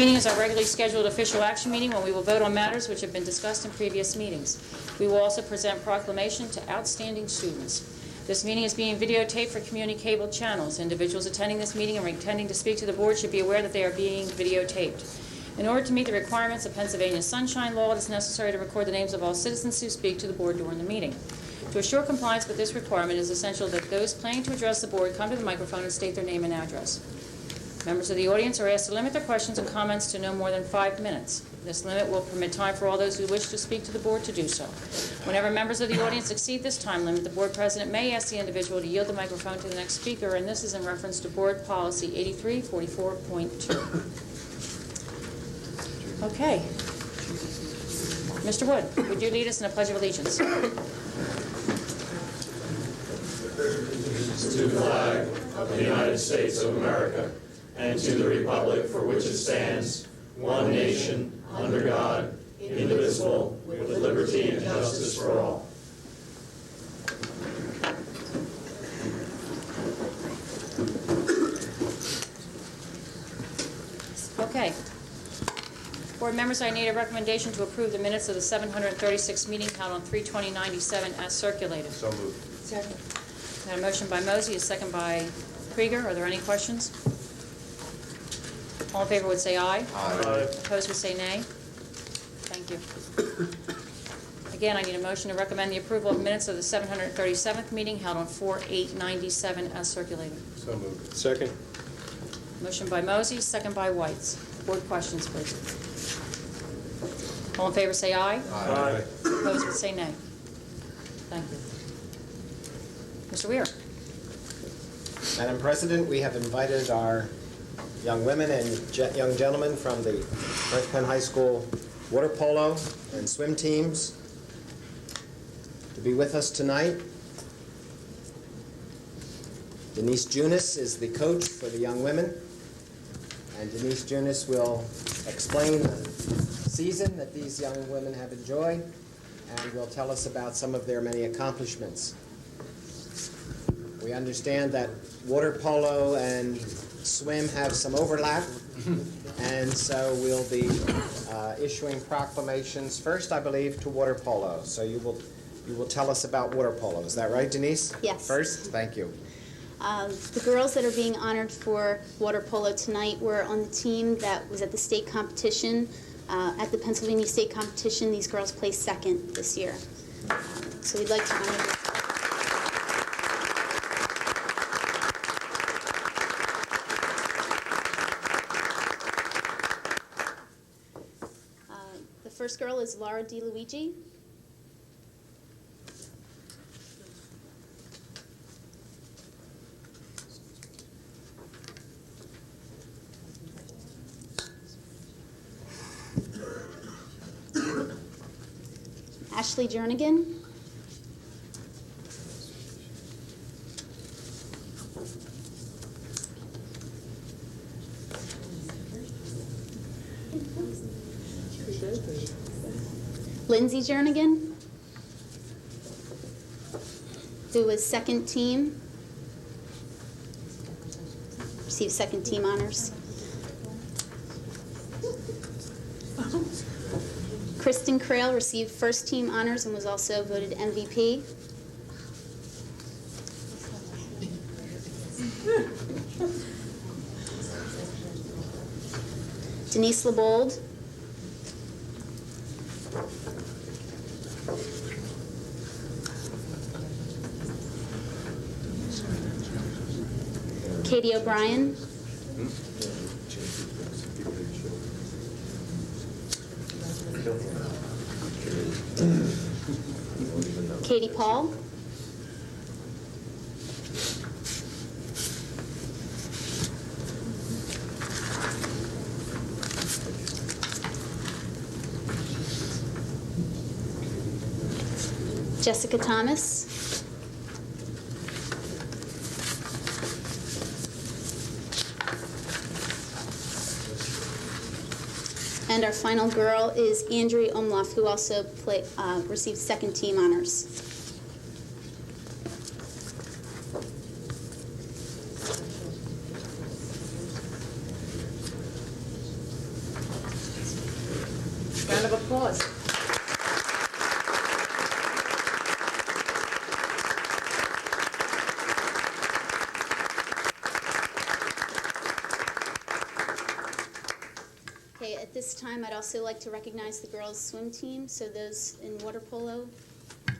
Meeting is our regularly scheduled official action meeting when we will vote on matters which have been discussed in previous meetings. We will also present proclamation to outstanding students. This meeting is being videotaped for community cable channels. Individuals attending this meeting and intending to speak to the board should be aware that they are being videotaped. In order to meet the requirements of Pennsylvania Sunshine Law, it is necessary to record the names of all citizens who speak to the board during the meeting. To assure compliance with this requirement, it is essential that those planning to address the board come to the microphone and state their name and address. Members of the audience are asked to limit their questions and comments to no more than 5 minutes. This limit will permit time for all those who wish to speak to the board to do so. Whenever members of the audience exceed this time limit, the board president may ask the individual to yield the microphone to the next speaker, and this is in reference to Board Policy 8344.2. Okay. Mr. Wood, would you lead us in a Pledge of Allegiance? To the flag of the United States of America and to the republic for which it stands, one nation, under God, indivisible, with liberty and justice for all. Okay. Board members, I need a recommendation to approve the minutes of the 736th meeting held on 3/20/97 as circulated. So moved. Second. Got a motion by Mosey, a second by Krieger. Are there any questions? All in favor would say aye. Aye. Opposed would say nay. Thank you. Again, I need a motion to recommend the approval of minutes of the 737th meeting held on 4/8/97 as circulated. So moved. Second. Motion by Mosey, second by Whites. Board questions, please. All in favor say aye. Aye. Opposed would say nay. Thank you. Mr. Weir. Madam President, we have invited our young women and young gentlemen from the North Penn High School water polo and swim teams to be with us tonight. Denise Junis is the coach for the young women, and Denise Junis will explain the season that these young women have enjoyed and will tell us about some of their many accomplishments. We understand that water polo and swim have some overlap, and so we'll be issuing proclamations first, I believe, to water polo. So you will tell us about water polo. Is that right, Denise? Yes. First? Thank you. The girls that are being honored for water polo tonight were on the team that was at the state competition. At the Pennsylvania state competition, these girls placed second this year. So we'd like to honor them. The first girl is Laura DiLuigi. Ashley Jernigan. Lindsay Jernigan, who was second team, received second team honors. Kristen Crail received first team honors and was also voted MVP. Denise LeBold. Katie O'Brien. Katie Paul. Jessica Thomas. And our final girl is Andrea Umloff, who also received second team honors. time, I'd also like to recognize the girls' swim team, so those in water polo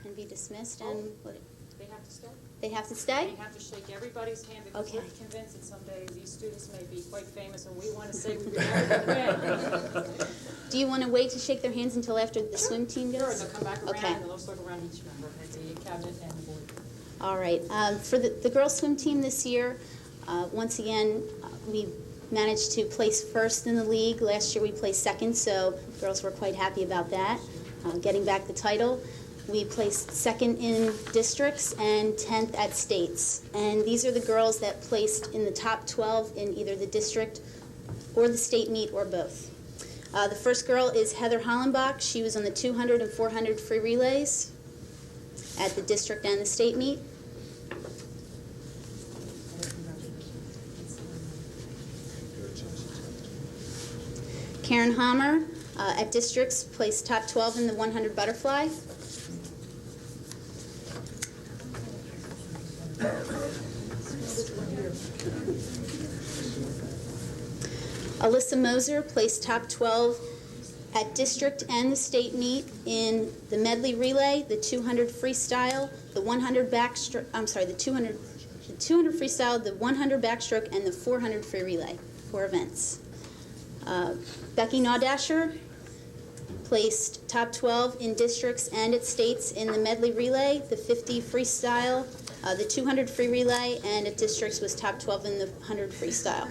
can be dismissed. And They have to stay? they have to stay? We have to shake everybody's hand because Okay. we're convinced that someday these students may be quite famous, and we want to say we've been having Do you want to wait to shake their hands until after the swim team Sure, goes? they'll come back around Okay. and they'll circle around each member, the cabinet and the board. All right. For the girls' swim team this year, once again, we managed to place first in the league. Last year we placed second, so the girls were quite happy about that, getting back the title. We placed second in districts and 10th at states. And these are the girls that placed in the top 12 in either the district or the state meet or both. The first girl is Heather Hollenbach. She was on the 200 and 400 free relays at the district and the state meet. Karen Hammer at districts placed top 12 in the 100 butterfly. Alyssa Moser placed top 12 at district and the state meet in the medley relay, the 200 freestyle, the 100 backstroke, the 200 freestyle, the 100 backstroke, and the 400 free relay, 4 events. Becky Naudasher placed top 12 in districts and at states in the medley relay, the 50 freestyle, the 200 free relay, and at districts was top 12 in the 100 freestyle.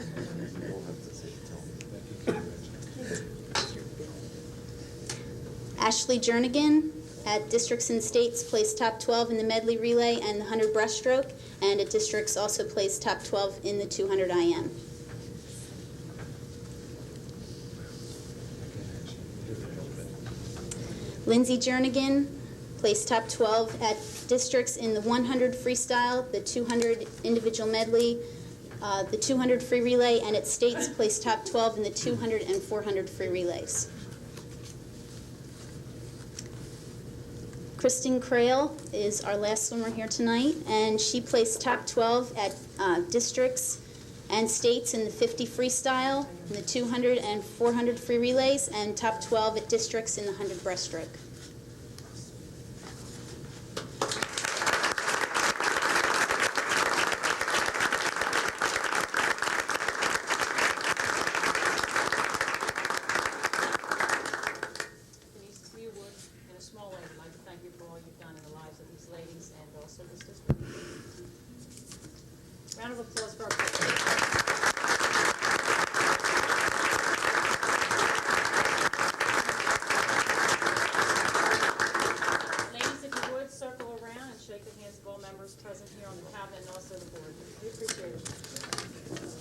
Ashley Jernigan at districts and states placed top 12 in the medley relay and the 100 breaststroke, and at districts also placed top 12 in the 200 IM. Lindsay Jernigan placed top 12 at districts in the 100 freestyle, the 200 individual medley, the 200 free relay, and at states placed top 12 in the 200 and 400 free relays. Kristen Crail is our last swimmer here tonight, and she placed top 12 at districts and states in the 50 freestyle, in the 200 and 400 free relays, and top 12 at districts in the 100 breaststroke. Round of applause for our ladies, if you would, circle around and shake the hands of all members present here on the cabinet and also the board. We appreciate it.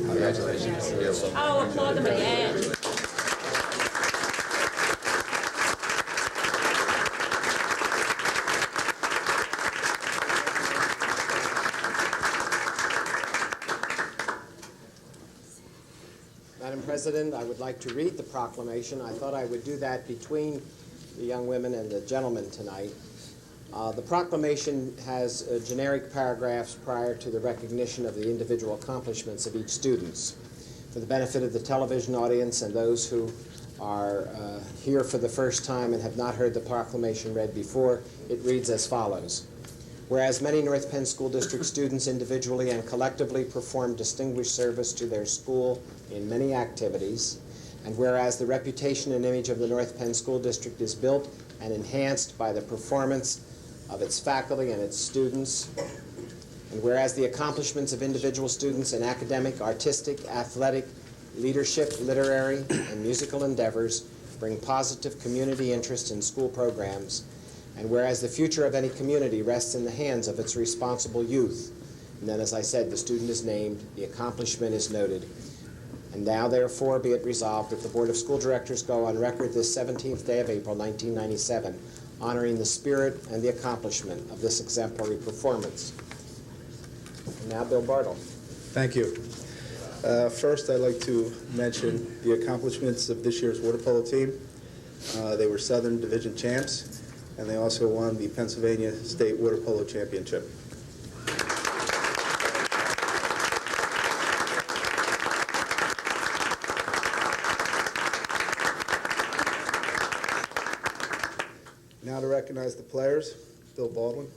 Congratulations. Oh, applaud them again. Madam President, I would like to read the proclamation. I thought I would do that between the young women and the gentlemen tonight. The proclamation has generic paragraphs prior to the recognition of the individual accomplishments of each student. For the benefit of the television audience and those who are here for the first time and have not heard the proclamation read before, it reads as follows. Whereas many North Penn School District students individually and collectively perform distinguished service to their school in many activities, and whereas the reputation and image of the North Penn School District is built and enhanced by the performance of its faculty and its students, and whereas the accomplishments of individual students in academic, artistic, athletic, leadership, literary, and musical endeavors bring positive community interest in school programs, And whereas the future of any community rests in the hands of its responsible youth. And then, as I said, the student is named, the accomplishment is noted. And now, therefore, be it resolved that the Board of School Directors go on record this 17th day of April, 1997, honoring the spirit and the accomplishment of this exemplary performance. And now, Bill Bartle. Thank you. First, I'd like to mention the accomplishments of this year's water polo team. They were Southern Division champs, and they also won the Pennsylvania State Water Polo Championship. Now to recognize the players, Bill Baldwin.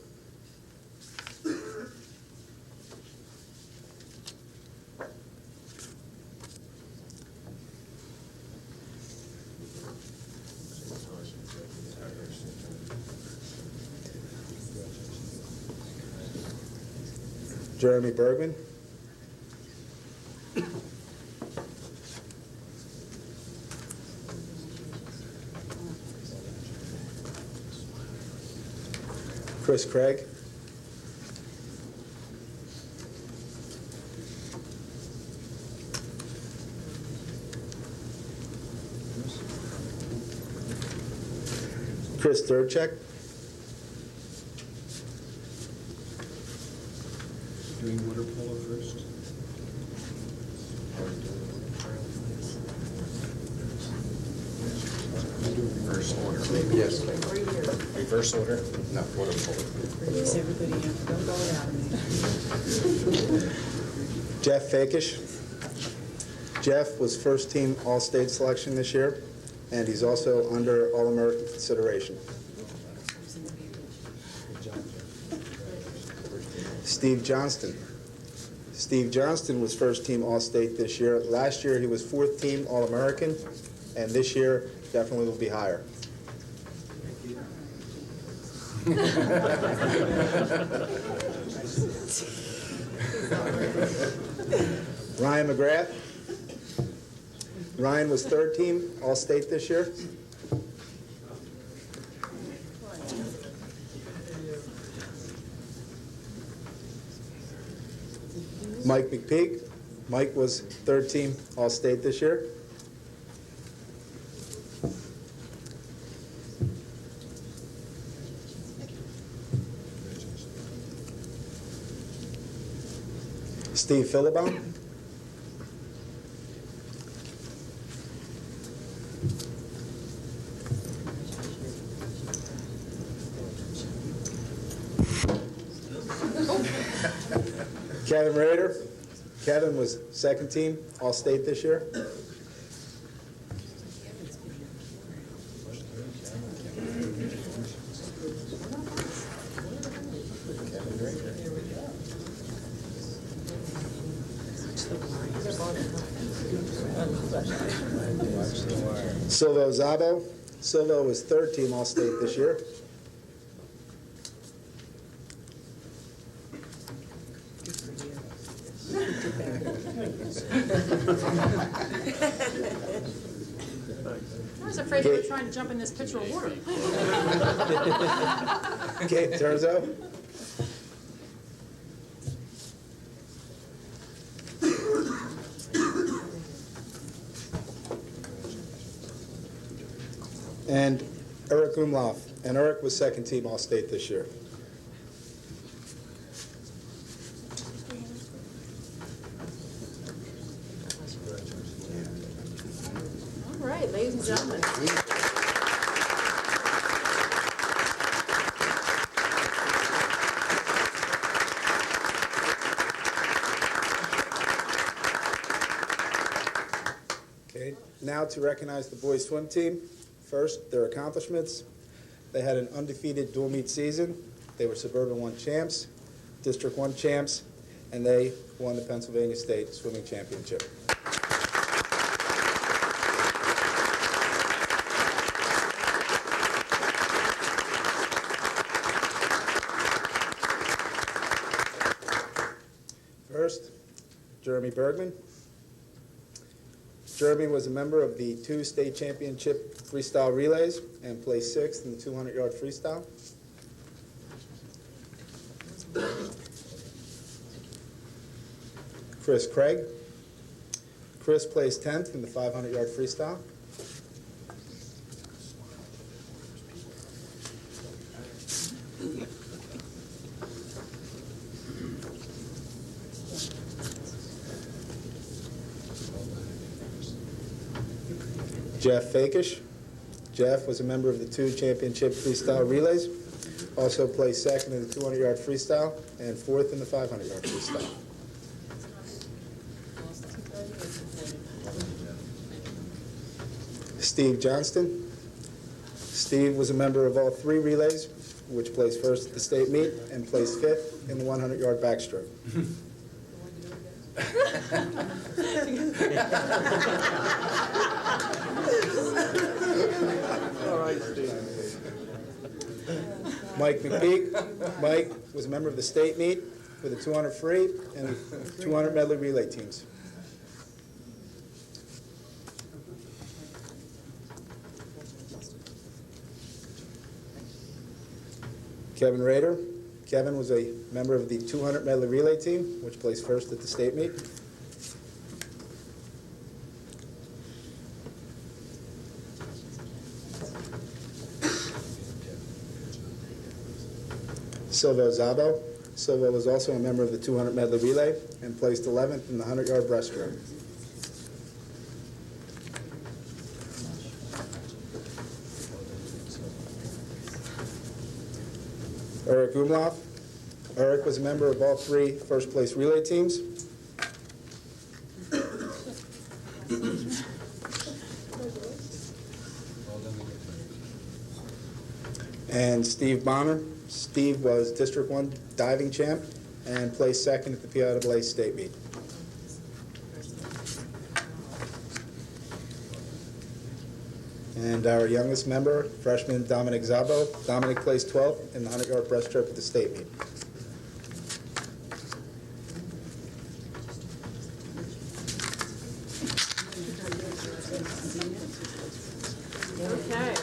Jeremy Bergman. Chris Craig. Chris Thurdcheck. Doing water polo first. Reverse order. Yes. Reverse order? No, water polo. Release everybody, don't go without me. Jeff Fakish. Jeff was first team All-State selection this year, and he's also under All-American consideration. Steve Johnston. Steve Johnston was first team All-State this year. Last year he was fourth team All-American, and this year definitely will be higher. Ryan McGrath. Ryan was third team All-State this year. Mike McPeak. Mike was third team All-State this year. Steve Philibon. Kevin Rader. Kevin was second team All-State this year. Silvo Zabo. Silvo was third team All-State this year. I was afraid you were trying to jump in this pitcher of water. Gabe Terzo. And Eric Umlauf. And Eric was second team All-State this year. All right, ladies and gentlemen. Okay, now to recognize the boys swim team. First, their accomplishments. They had an undefeated dual meet season. They were Suburban 1 champs, District 1 champs, and they won the Pennsylvania State Swimming Championship. First, Jeremy Bergman. Jeremy was a member of the 2 state championship freestyle relays and placed 6th in the 200-yard freestyle. Chris Craig. Chris placed 10th in the 500-yard freestyle. Jeff Fakish. Jeff was a member of the 2 championship freestyle relays, also placed 2nd in the 200-yard freestyle and 4th in the 500-yard freestyle. Steve Johnston. Steve was a member of all 3 relays, which placed 1st at the state meet and placed 5th in the 100-yard backstroke. Mike McPeak. Mike was a member of the state meet for the 200 free and the 200 medley relay teams. Kevin Rader. Kevin was a member of the 200 medley relay team, which placed 1st at the state meet. Silva Zabo. Silva was also a member of the 200 medley relay and placed 11th in the 100-yard breaststroke. Eric Umlauf. Eric was a member of all 3 first-place relay teams. And Steve Bonner. Steve was District 1 diving champ and placed 2nd at the PIAA state meet. And our youngest member, freshman Dominic Zabo. Dominic placed 12th in the 100-yard breaststroke at the state meet. Okay.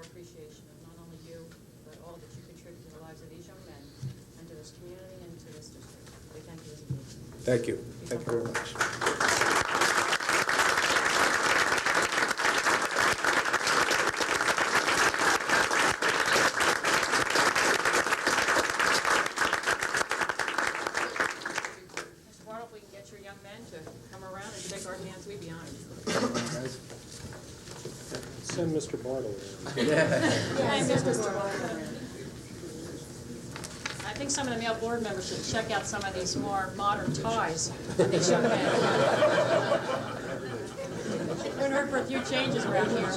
Appreciation of not only you, but all that you contribute to the lives of these young men and to this community and to this district. We thank you as a group. Thank you. Thank you very much. Mr. Bartle, if we can get your young men to come around and shake our hands, we'd be honored. Send Mr. Bartle. I think some of the male board members should check out some of these more modern ties for these young men. We're in for a few changes around here.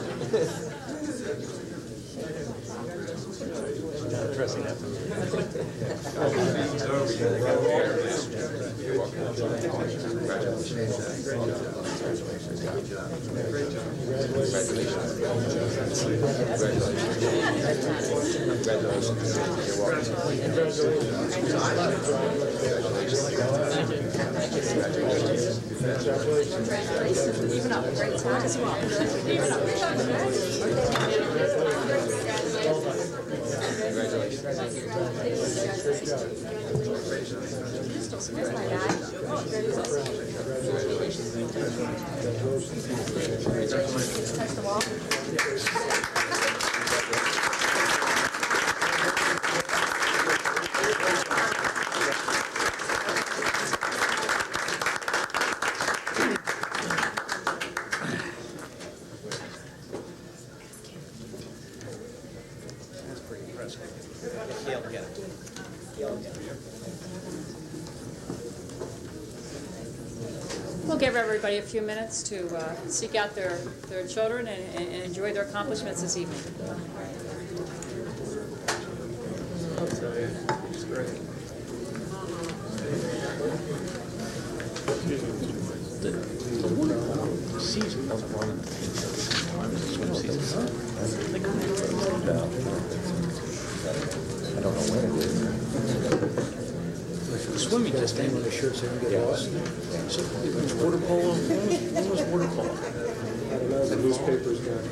Even up, great time as well. Even up. We'll give everybody a few minutes to seek out their children and enjoy their accomplishments this evening. the water season doesn't run in the same time as the swim season. They come in I don't know when it is. The swimming just came on their shirts so they don't get lost. So it was water polo. When was water polo? I don't know, the newspapers got...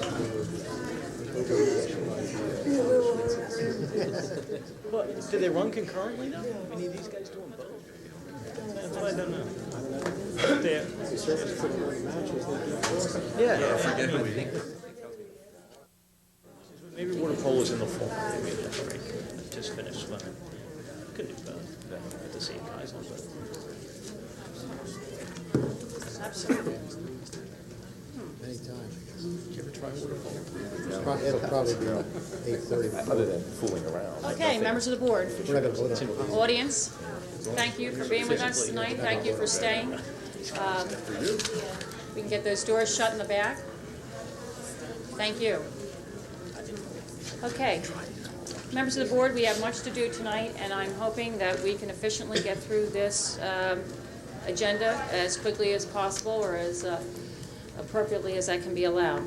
Well, do they run concurrently now? I mean, these guys doing both? That's what I don't know. They certainly put them on matches. yeah, I forget who we maybe water polo's in the fall. Maybe that's break. Just finished swimming. Could do both. At the same guys on both. Absolutely. Anytime. Did you ever try water polo? It'll probably be 8:30. Other than fooling around. Okay, members of the board. We're not going to vote on it. Audience, thank you for being with us tonight. Thank you for staying. We can get those doors shut in the back. Thank you. Okay. Members of the board, we have much to do tonight, and I'm hoping that we can efficiently get through this agenda as quickly as possible or as appropriately as that can be allowed.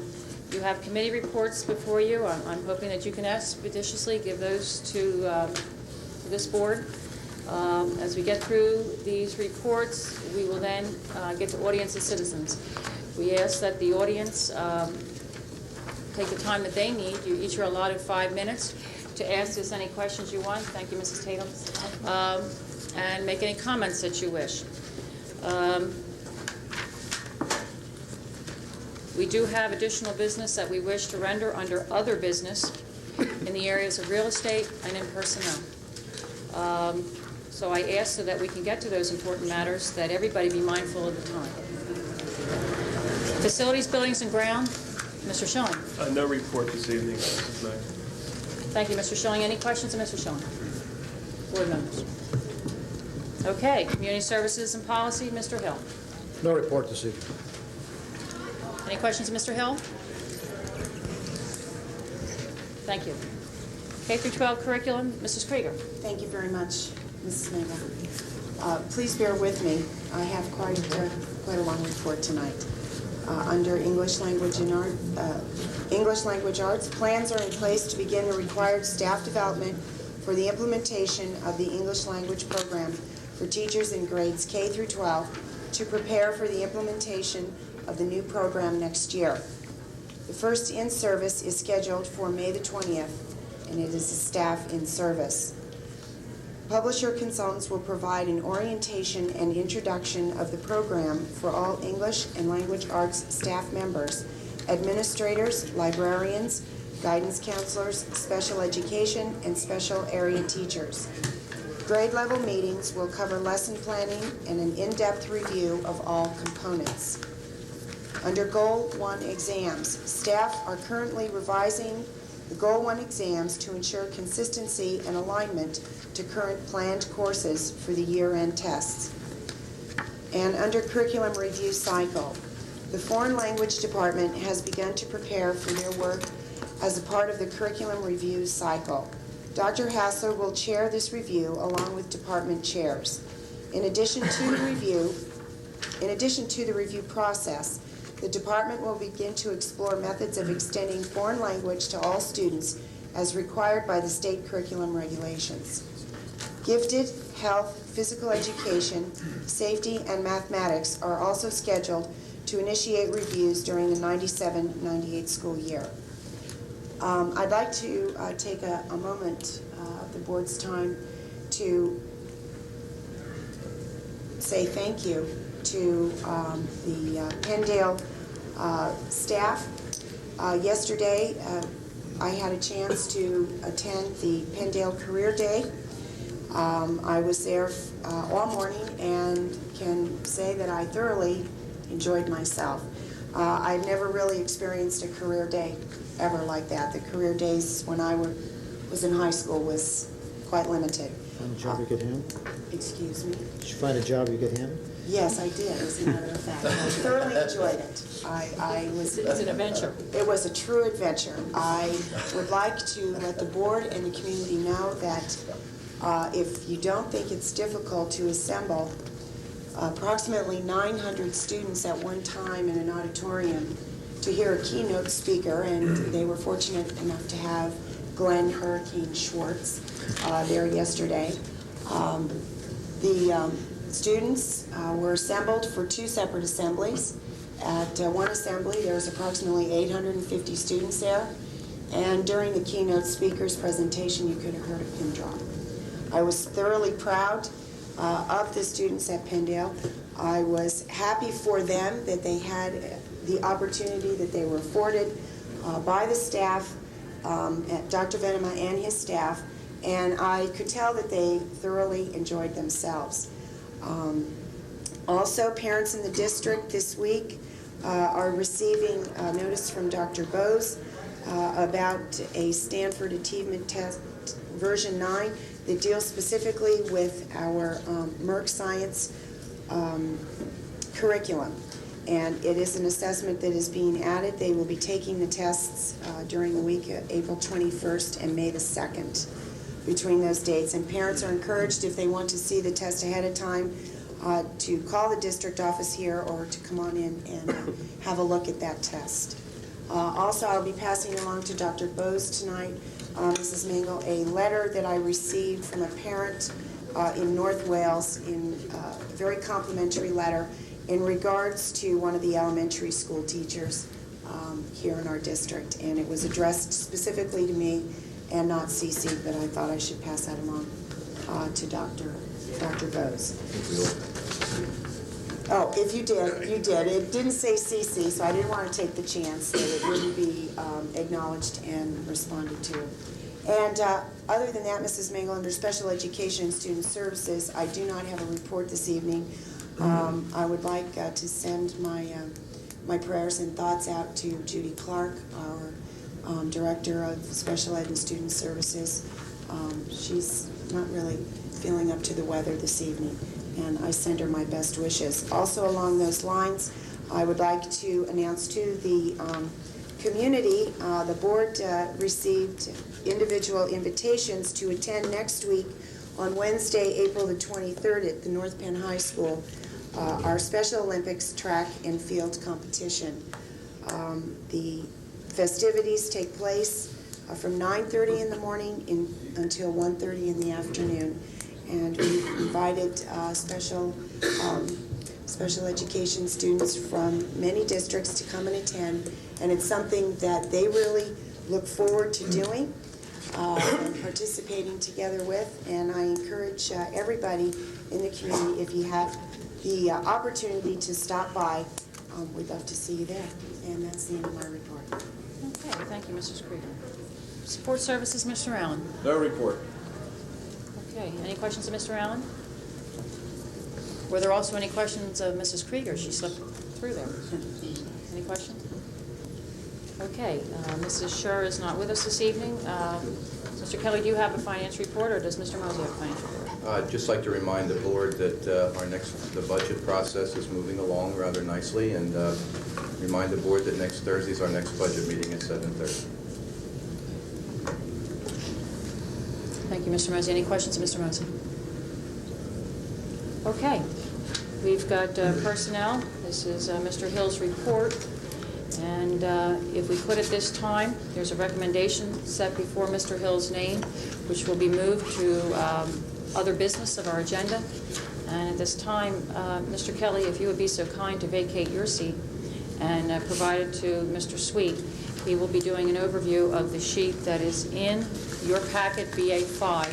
You have committee reports before you. I'm hoping that you can expeditiously give those to this board. As we get through these reports, we will then get to audience and citizens. We ask that the audience take the time that they need. You each are allotted 5 minutes to ask us any questions you want. Thank you, Mrs. Tatum. And make any comments that you wish. We do have additional business that we wish to render under other business in the areas of real estate and in personnel. So I ask so that we can get to those important matters, that everybody be mindful of the time. Facilities, buildings, and ground, Mr. Schilling. No report this evening. Thank you, Mr. Schilling. Any questions of Mr. Schilling? Board members. Okay, community services and policy, Mr. Hill. No report this evening. Any questions of Mr. Hill? Thank you. K through 12 curriculum, Mrs. Krieger. Thank you very much, Mrs. Mabel. Please bear with me. I have quite a long report tonight. Under English Language and English Language Arts, plans are in place to begin the required staff development for the implementation of the English language program for teachers in grades K through 12 to prepare for the implementation of the new program next year. The first in-service is scheduled for May the 20th, and it is a staff in-service. Publisher consultants will provide an orientation and introduction of the program for all English and Language Arts staff members, administrators, librarians, guidance counselors, special education, and special area teachers. Grade level meetings will cover lesson planning and an in-depth review of all components. Under Goal 1 exams, staff are currently revising the Goal 1 exams to ensure consistency and alignment to current planned courses for the year-end tests. And under Curriculum Review Cycle, the Foreign Language Department has begun to prepare for their work as a part of the Curriculum Review Cycle. Dr. Hassler will chair this review along with department chairs. In addition to the review process, the department will begin to explore methods of extending foreign language to all students as required by the state curriculum regulations. Gifted, health, physical education, safety, and mathematics are also scheduled to initiate reviews during the 97-98 school year. I'd like to take a moment of the board's time to say thank you to the Penndale staff. Yesterday, I had a chance to attend the Penndale Career Day. I was there all morning and can say that I thoroughly enjoyed myself. I've never really experienced a career day ever like that. The career days when I was in high school was quite limited. Find a job you could handle? Excuse me? Did you find a job you could handle? Yes, I did, as a matter of fact. I thoroughly enjoyed it. It's an adventure. It was a true adventure. I would like to let the board and the community know that if you don't think it's difficult to assemble approximately 900 students at one time in an auditorium to hear a keynote speaker, and they were fortunate enough to have Glenn Hurricane Schwartz there yesterday. The students were assembled for two separate assemblies. At one assembly, there was approximately 850 students there, and during the keynote speaker's presentation, you could have heard a pin drop. I was thoroughly proud of the students at Penndale. I was happy for them that they had the opportunity that they were afforded by the staff, at Dr. Venema and his staff, and I could tell that they thoroughly enjoyed themselves. Also, parents in the district this week are receiving a notice from Dr. Bose about a Stanford Achievement Test version 9 that deals specifically with our Merck Science curriculum. And it is an assessment that is being added. They will be taking the tests during the week of April 21st and May the 2nd, between those dates. And parents are encouraged, if they want to see the test ahead of time, to call the district office here or to come on in and have a look at that test. Also, I'll be passing along to Dr. Bose tonight, Mrs. Mangle, a letter that I received from a parent in North Wales, in a very complimentary letter in regards to one of the elementary school teachers here in our district. And it was addressed specifically to me and not CC, but I thought I should pass that along to Dr. Bose. Oh, if you did, you did. It didn't say CC, so I didn't want to take the chance that it wouldn't be acknowledged and responded to. And other than that, Mrs. Mangle, under Special Education and Student Services, I do not have a report this evening. I would like to send my prayers and thoughts out to Judy Clark, our Director of Special Ed and Student Services. She's not really feeling up to the weather this evening, and I send her my best wishes. Also along those lines, I would like to announce to the community, the board received individual invitations to attend next week on Wednesday, April the 23rd at the North Penn High School, our Special Olympics track and field competition. The festivities take place from 9:30 in the morning until 1:30 in the afternoon. And we've invited special education students from many districts to come and attend, and it's something that they really look forward to doing and participating together with. And I encourage everybody in the community, if you have the opportunity to stop by, we'd love to see you there. And that's the end of my report. Okay, thank you, Mrs. Krieger. Support Services, Mr. Allen. No report. Okay, any questions of Mr. Allen? Were there also any questions of Mrs. Krieger? She slipped through there. Any questions? Okay, Mrs. Scher is not with us this evening. Mr. Kelly, do you have a finance report, or does Mr. Mosey have a finance report? I'd just like to remind the board that the budget process is moving along rather nicely, and remind the board that next Thursday is our next budget meeting at 7:30. Thank you, Mr. Mosey. Any questions of Mr. Mosey? Okay. We've got personnel. This is Mr. Hill's report. And if we could at this time, there's a recommendation set before Mr. Hill's name, which will be moved to other business of our agenda. And at this time, Mr. Kelly, if you would be so kind to vacate your seat and provide it to Mr. Sweet. He will be doing an overview of the sheet that is in your packet, BA5,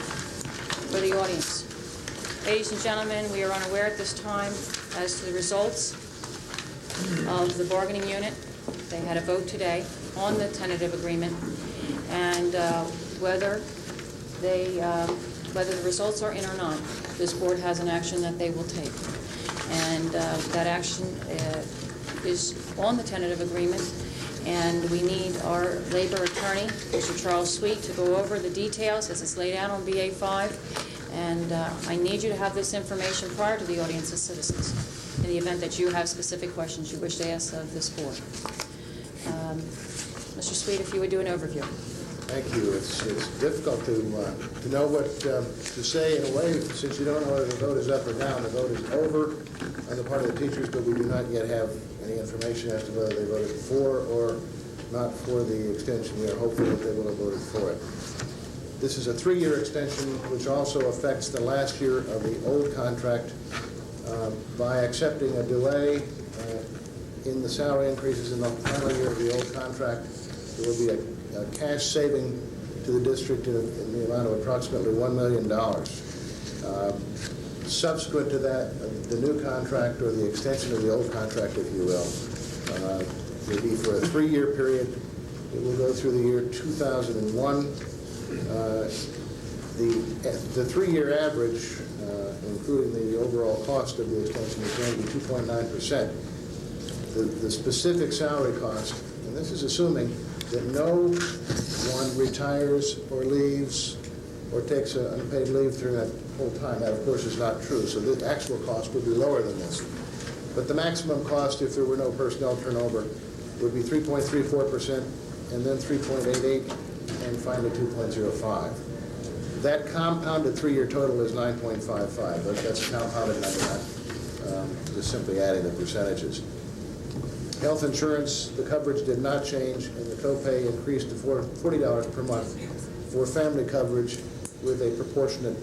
for the audience. Ladies and gentlemen, we are unaware at this time as to the results of the bargaining unit. They had a vote today on the tentative agreement, and whether the results are in or not, this board has an action that they will take. And that action is on the tentative agreement. And we need our labor attorney, Mr. Charles Sweet, to go over the details as it's laid out on BA5. And I need you to have this information prior to the audience of citizens in the event that you have specific questions you wish to ask of this board. Mr. Sweet, if you would do an overview. Thank you. It's difficult to know what to say in a way, since you don't know whether the vote is up or down. The vote is over on the part of the teachers, but we do not yet have any information as to whether they voted for or not for the extension. We are hopeful that they will have voted for it. This is a 3-year extension, which also affects the last year of the old contract. By accepting a delay in the salary increases in the final year of the old contract, there will be a cash saving to the district in the amount of approximately $1 million. Subsequent to that, the new contract, or the extension of the old contract, if you will be for a 3-year period. It will go through the year 2001. The 3-year average, including the overall cost of the extension, is going to be 2.9%. The specific salary cost, and this is assuming that no one retires or leaves or takes an unpaid leave through that whole time. That, of course, is not true. So the actual cost would be lower than this. But the maximum cost, if there were no personnel turnover, would be 3.34%, and then 3.88%, and finally 2.05%. That compounded 3-year total is 9.55%. That's a compounded number, not just simply adding the percentages. Health insurance, the coverage did not change, and the copay increased to $40 per month for family coverage, with a proportionate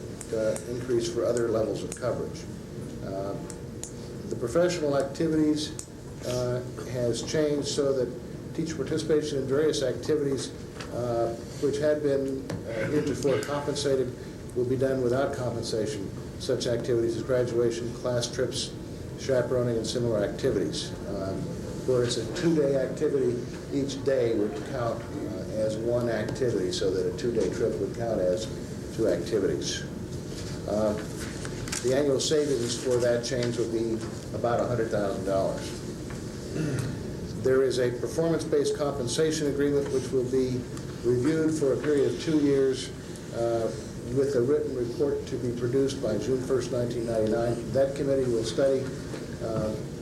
increase for other levels of coverage. The professional activities has changed so that teacher participation in various activities which had been heretofore compensated will be done without compensation. Such activities as graduation, class trips, chaperoning, and similar activities. Where it's a 2-day activity, each day would count as one activity, so that a 2-day trip would count as 2 activities. The annual savings for that change would be about $100,000. There is a performance-based compensation agreement which will be reviewed for a period of 2 years with a written report to be produced by June 1st, 1999. That committee will study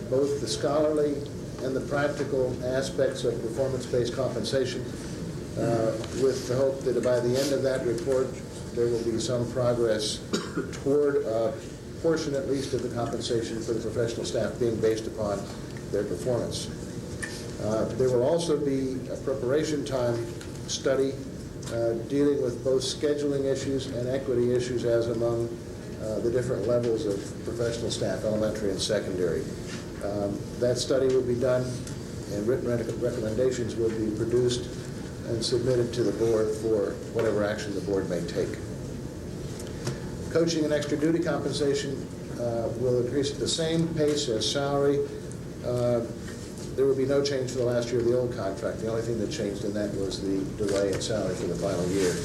both the scholarly and the practical aspects of performance-based compensation with the hope that by the end of that report there will be some progress toward a portion at least of the compensation for the professional staff being based upon their performance. There will also be a preparation time study dealing with both scheduling issues and equity issues as among the different levels of professional staff, elementary and secondary. That study will be done, and written recommendations will be produced and submitted to the board for whatever action the board may take. Coaching and extra duty compensation will increase at the same pace as salary. There will be no change for the last year of the old contract. The only thing that changed in that was the delay in salary for the final year.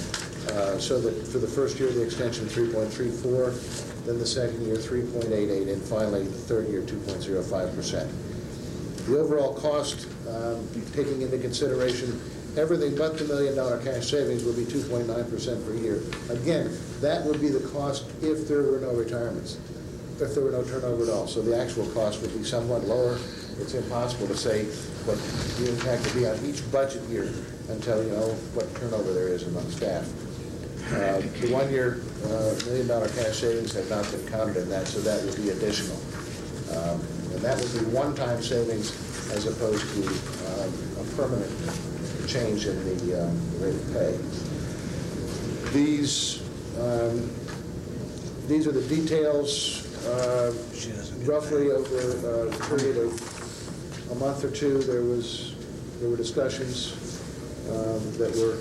So that for the first year of the extension, 3.34%, then the second year, 3.88%, and finally, the third year, 2.05%. The overall cost, taking into consideration everything but the $1 million cash savings, will be 2.9% per year. Again, that would be the cost if there were no retirements, if there were no turnover at all. So the actual cost would be somewhat lower. It's impossible to say what the impact would be on each budget year until you know what turnover there is among staff. The 1-year $1 million cash savings have not been counted in that, so that would be additional. And that would be one-time savings as opposed to a permanent change in the rate of pay. These are the details. Roughly over a period of a month or two, there were discussions that were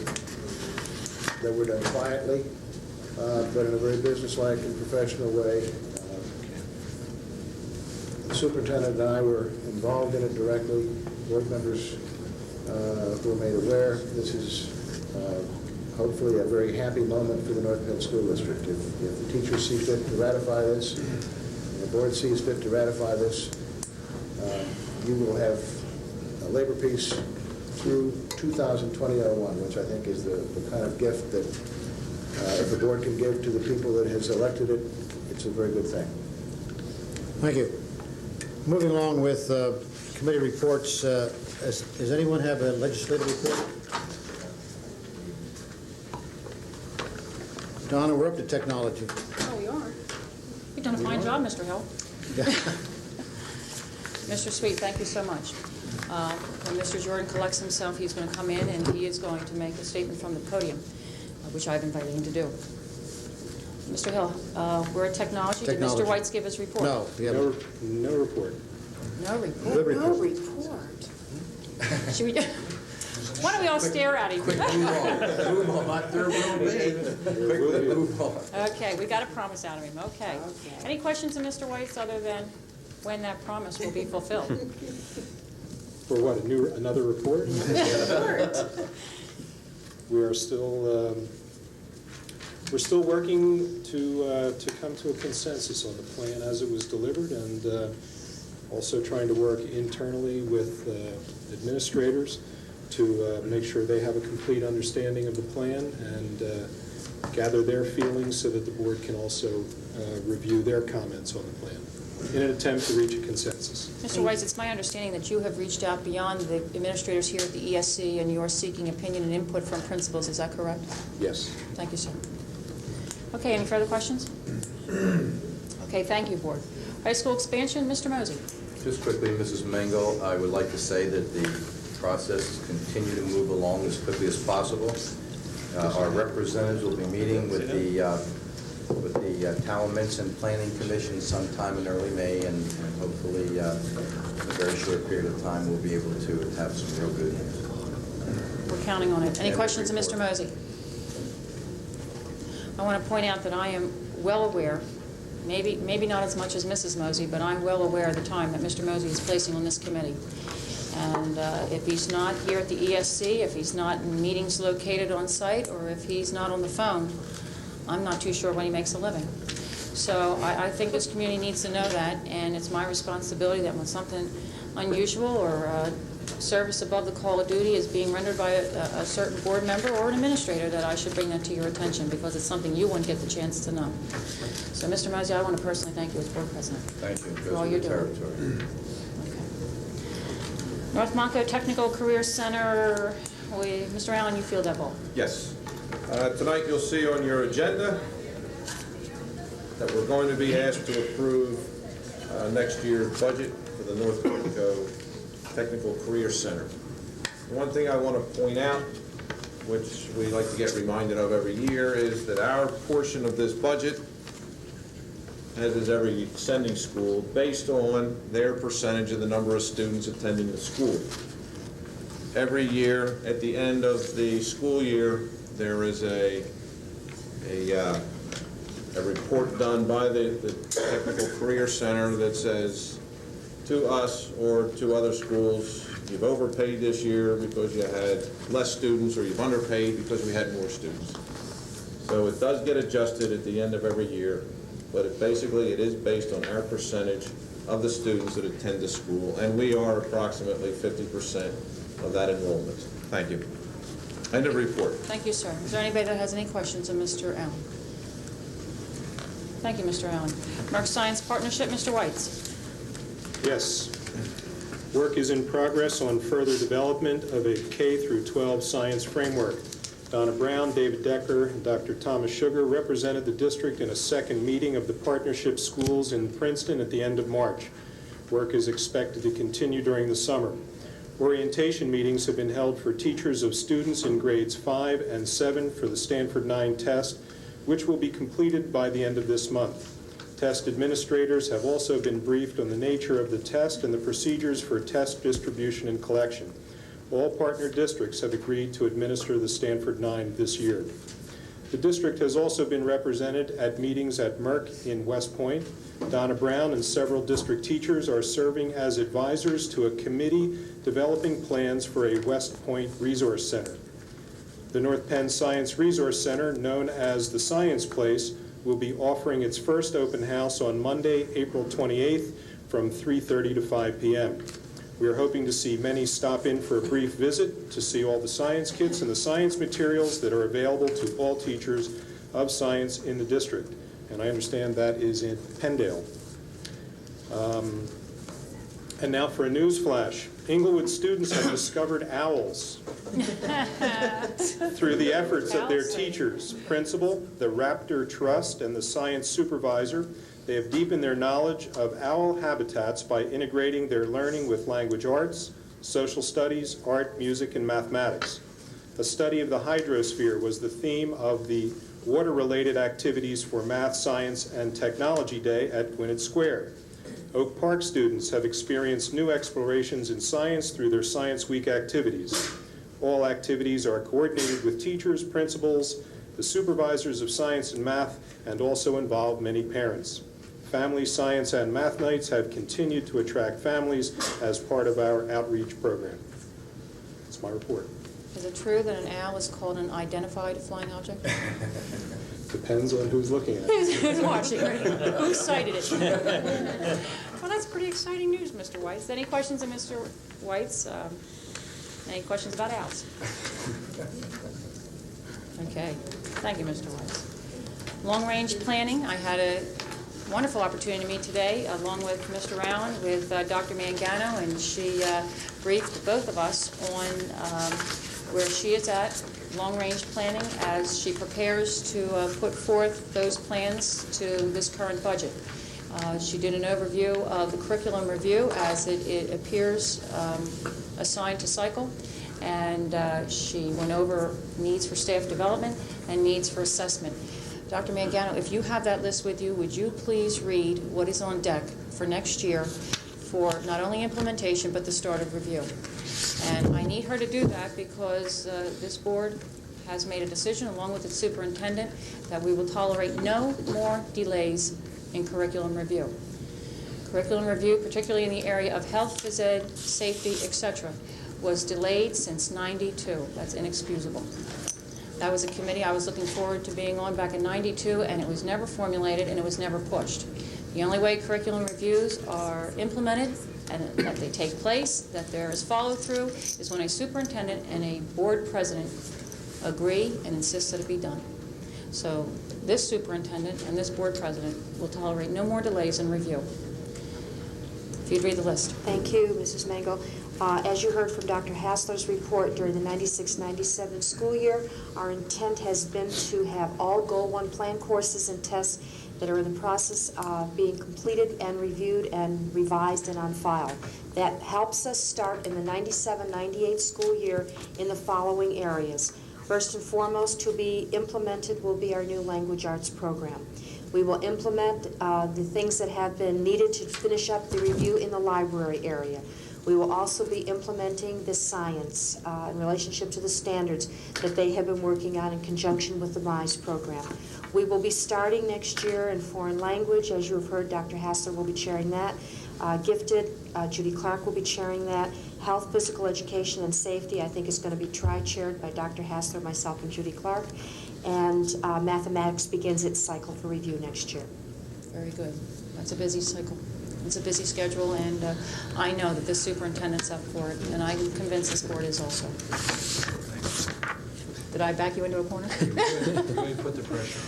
done quietly, but in a very businesslike and professional way. The superintendent and I were involved in it directly. Board members were made aware. This is hopefully a very happy moment for the North Penn School District. If the teachers see fit to ratify this, and the board sees fit to ratify this, you will have a labor peace through 2020-01, which I think is the kind of gift that if the board can give to the people that has elected it, it's a very good thing. Thank you. Moving along with committee reports, does anyone have a legislative report? Donna, we're up to technology. Oh, we are. You've done a fine job, Mr. Hill. Mr. Sweet, thank you so much. When Mr. Jordan collects himself, he's going to come in and he is going to make a statement from the podium, which I've invited him to do. Mr. Hill, we're at technology. Did Mr. Whites give his report? No, we haven't. No report. No report? Good No report. report. Should we, why don't we all stare at him? Move on. There will be. Quickly move on. Okay, we got a promise out of him. Okay. Any questions of Mr. Whites other than when that promise will be fulfilled? For what, another report? We're still working to come to a consensus on the plan as it was delivered, and also trying to work internally with administrators to make sure they have a complete understanding of the plan and gather their feelings so that the board can also review their comments on the plan in an attempt to reach a consensus. Mr. Weiss, it's my understanding that you have reached out beyond the administrators here at the ESC and you are seeking opinion and input from principals. Is that correct? Yes. Thank you, sir. Okay, any further questions? Okay, thank you, board. High school expansion, Mr. Mosey. Just quickly, Mrs. Mango, I would like to say that the process continue to move along as quickly as possible. Our representatives will be meeting with the Talent and Planning Commission sometime in early May, and hopefully in a very short period of time we'll be able to have some real good news. We're counting on it. Any questions of Mr. Mosey? I want to point out that I am well aware, maybe not as much as Mrs. Mosey, but I'm well aware of the time that Mr. Mosey is placing on this committee. And if he's not here at the ESC, if he's not in meetings located on site, or if he's not on the phone, I'm not too sure when he makes a living. So I think this community needs to know that, and it's my responsibility that when something unusual or service above the call of duty is being rendered by a certain board member or an administrator, that I should bring that to your attention, because it's something you wouldn't get the chance to know. So, Mr. Mosey, I want to personally thank you as board president. Thank you. For all you're doing. Okay. North Monco Technical Career Center, Mr. Allen, you field that ball. Yes. Tonight you'll see on your agenda that we're going to be asked to approve next year's budget for the North Monco Technical Career Center. One thing I want to point out, which we like to get reminded of every year, is that our portion of this budget, as is every sending school, based on their percentage of the number of students attending the school. Every year, at the end of the school year, there is a report done by the Technical Career Center that says to us or to other schools, you've overpaid this year because you had less students, or you've underpaid because we had more students. So it does get adjusted at the end of every year, but it is based on our percentage of the students that attend the school, and we are approximately 50% of that enrollment. Thank you. End of report. Thank you, sir. Is there anybody that has any questions of Mr. Allen? Thank you, Mr. Allen. Merck Science Partnership, Mr. Whites. Yes. Work is in progress on further development of a K through 12 science framework. Donna Brown, David Decker, and Dr. Thomas Sugar represented the district in a second meeting of the partnership schools in Princeton at the end of March. Work is expected to continue during the summer. Orientation meetings have been held for teachers of students in grades 5 and 7 for the Stanford 9 test, which will be completed by the end of this month. Test administrators have also been briefed on the nature of the test and the procedures for test distribution and collection. All partner districts have agreed to administer the Stanford 9 this year. The district has also been represented at meetings at Merck in West Point. Donna Brown and several district teachers are serving as advisors to a committee developing plans for a West Point Resource Center. The North Penn Science Resource Center, known as the Science Place, will be offering its first open house on Monday, April 28th from 3:30 to 5 p.m. We are hoping to see many stop in for a brief visit to see all the science kits and the science materials that are available to all teachers of science in the district. And I understand that is in Penndale. And now for a news flash. Inglewood students have discovered owls through the efforts of their teachers, principal, the Raptor Trust, and the science supervisor. They have deepened their knowledge of owl habitats by integrating their learning with language arts, social studies, art, music, and mathematics. A study of the hydrosphere was the theme of the water-related activities for Math, Science, and Technology Day at Gwinnett Square. Oak Park students have experienced new explorations in science through their Science Week activities. All activities are coordinated with teachers, principals, the supervisors of science and math, and also involve many parents. Family Science and Math Nights have continued to attract families as part of our outreach program. That's my report. Is it true that an owl is called an identified flying object? Depends on who's looking at it. Who's watching, right? Who cited it? Well, that's pretty exciting news, Mr. Weitz. Any questions of Mr. Weitz? Any questions about owls? Okay. Thank you, Mr. Weitz. Long-range planning. I had a wonderful opportunity to meet today, along with Mr. Allen, with Dr. Mangano, and she briefed both of us on where she is at long-range planning as she prepares to put forth those plans to this current budget. She did an overview of the curriculum review as it appears assigned to cycle, and she went over needs for staff development and needs for assessment. Dr. Mangano, if you have that list with you, would you please read what is on deck for next year for not only implementation but the start of review? And I need her to do that because this board has made a decision, along with its superintendent, that we will tolerate no more delays in curriculum review. Curriculum review, particularly in the area of health, phys ed, safety, etc., was delayed since '92. That's inexcusable. That was a committee I was looking forward to being on back in '92, and it was never formulated and it was never pushed. The only way curriculum reviews are implemented and that they take place, that there is follow-through, is when a superintendent and a board president agree and insist that it be done. So this superintendent and this board president will tolerate no more delays in review. If you'd read the list. Thank you, Mrs. Mango. As you heard from Dr. Hassler's report, during the 96-97 school year, our intent has been to have all Goal 1 plan courses and tests that are in the process of being completed and reviewed and revised and on file. That helps us start in the 97-98 school year in the following areas. First and foremost, to be implemented will be our new language arts program. We will implement the things that have been needed to finish up the review in the library area. We will also be implementing the science in relationship to the standards that they have been working on in conjunction with the MISE program. We will be starting next year in foreign language. As you have heard, Dr. Hassler will be chairing that. Gifted, Judy Clark will be chairing that. Health, physical education, and safety, I think, is going to be tri-chaired by Dr. Hassler, myself, and Judy Clark. And mathematics begins its cycle for review next year. Very good. That's a busy cycle. It's a busy schedule, and I know that this superintendent's up for it, and I'm convinced this board is also. Did I back you into a corner? Put the pressure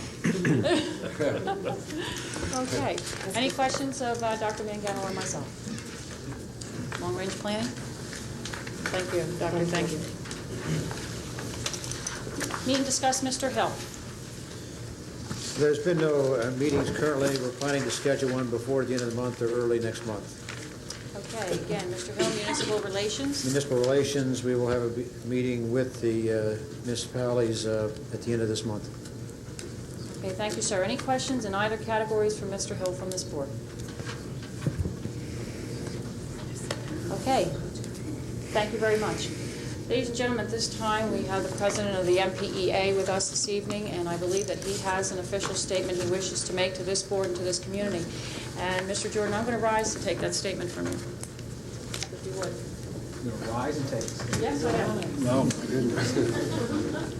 on. Okay. Any questions of Dr. Mangano or myself? Long-range planning? Thank you, Doctor. Thank you. Meet and discuss Mr. Hill. There's been no meetings currently. We're planning to schedule one before the end of the month or early next month. Okay, again, Mr. Hill, Municipal Relations. Municipal Relations, we will have a meeting with the municipalities at the end of this month. Okay, thank you, sir. Any questions in either categories for Mr. Hill from this board? Okay, thank you very much. Ladies and gentlemen, at this time we have the president of the NPEA with us this evening, and I believe that he has an official statement he wishes to make to this board and to this community. And Mr. Jordan, I'm going to rise to take that statement from you, if you would. You're going to rise and take it? Yes, I am. No, my goodness.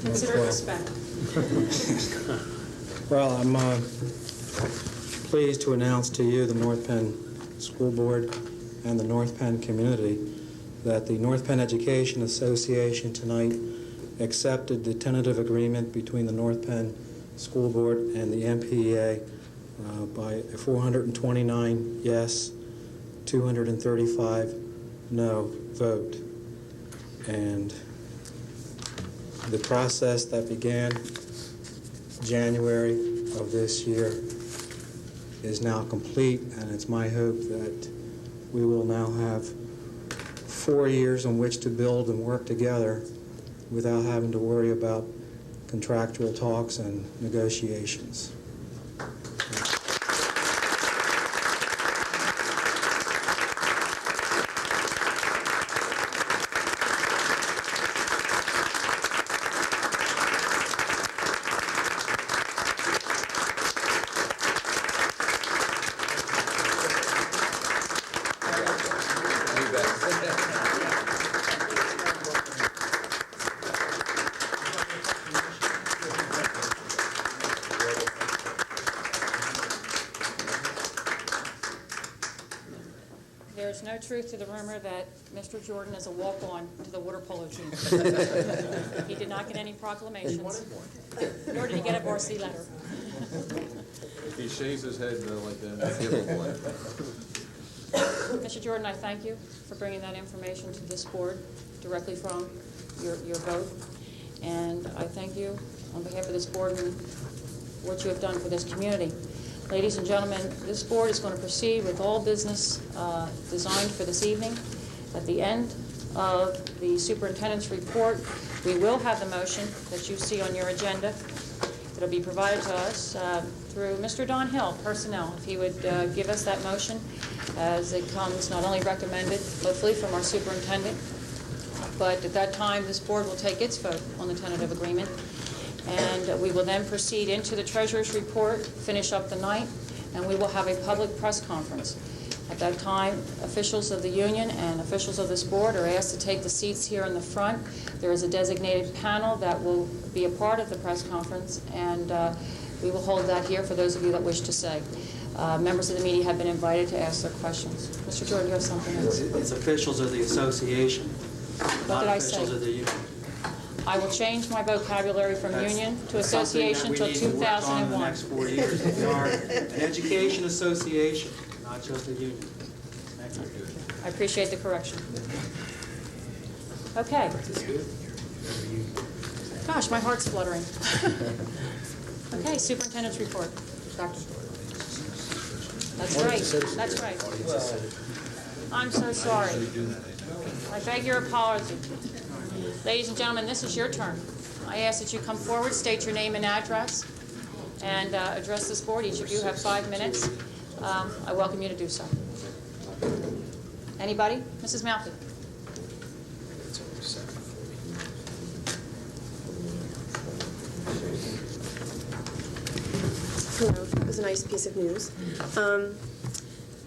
Consider it respect. Well, I'm pleased to announce to you, the North Penn School Board and the North Penn community, that the North Penn Education Association tonight accepted the tentative agreement between the North Penn School Board and the NPEA by 429 yes, 235 no vote. And the process that began January of this year is now complete, and it's my hope that we will now have 4 years in which to build and work together without having to worry about contractual talks and negotiations. There's no truth to the rumor that Mr. Jordan is a walk-on to the water polo team. He did not get any proclamations, nor did he get a varsity letter. If he shaves his head like that, we'll give him one. Mr. Jordan, I thank you for bringing that information to this board directly from your vote. And I thank you on behalf of this board and what you have done for this community. Ladies and gentlemen, this board is going to proceed with all business designed for this evening. At the end of the superintendent's report, we will have the motion that you see on your agenda. It'll be provided to us through Mr. Don Hill, personnel, if he would give us that motion as it comes not only recommended, hopefully, from our superintendent, but at that time, this board will take its vote on the tentative agreement. And we will then proceed into the treasurer's report, finish up the night, and we will have a public press conference. At that time, officials of the union and officials of this board are asked to take the seats here in the front. There is a designated panel that will be a part of the press conference, and we will hold that here for those of you that wish to say. Members of the media have been invited to ask their questions. Mr. Jordan, you have something else? It's officials of the association, not officials of the union. I will change my vocabulary from union to association until 2001. In the next 4 years. We are an education association, not just a union. Thank you. I appreciate the correction. Okay. Gosh, my heart's fluttering. Okay, superintendent's report. Doctor. That's right. That's right. I'm so sorry. I beg your apology. Ladies and gentlemen, this is your turn. I ask that you come forward, state your name and address, and address this board. Each of you have 5 minutes. I welcome you to do so. Anybody? Mrs. Malfi. Hello. That was a nice piece of news.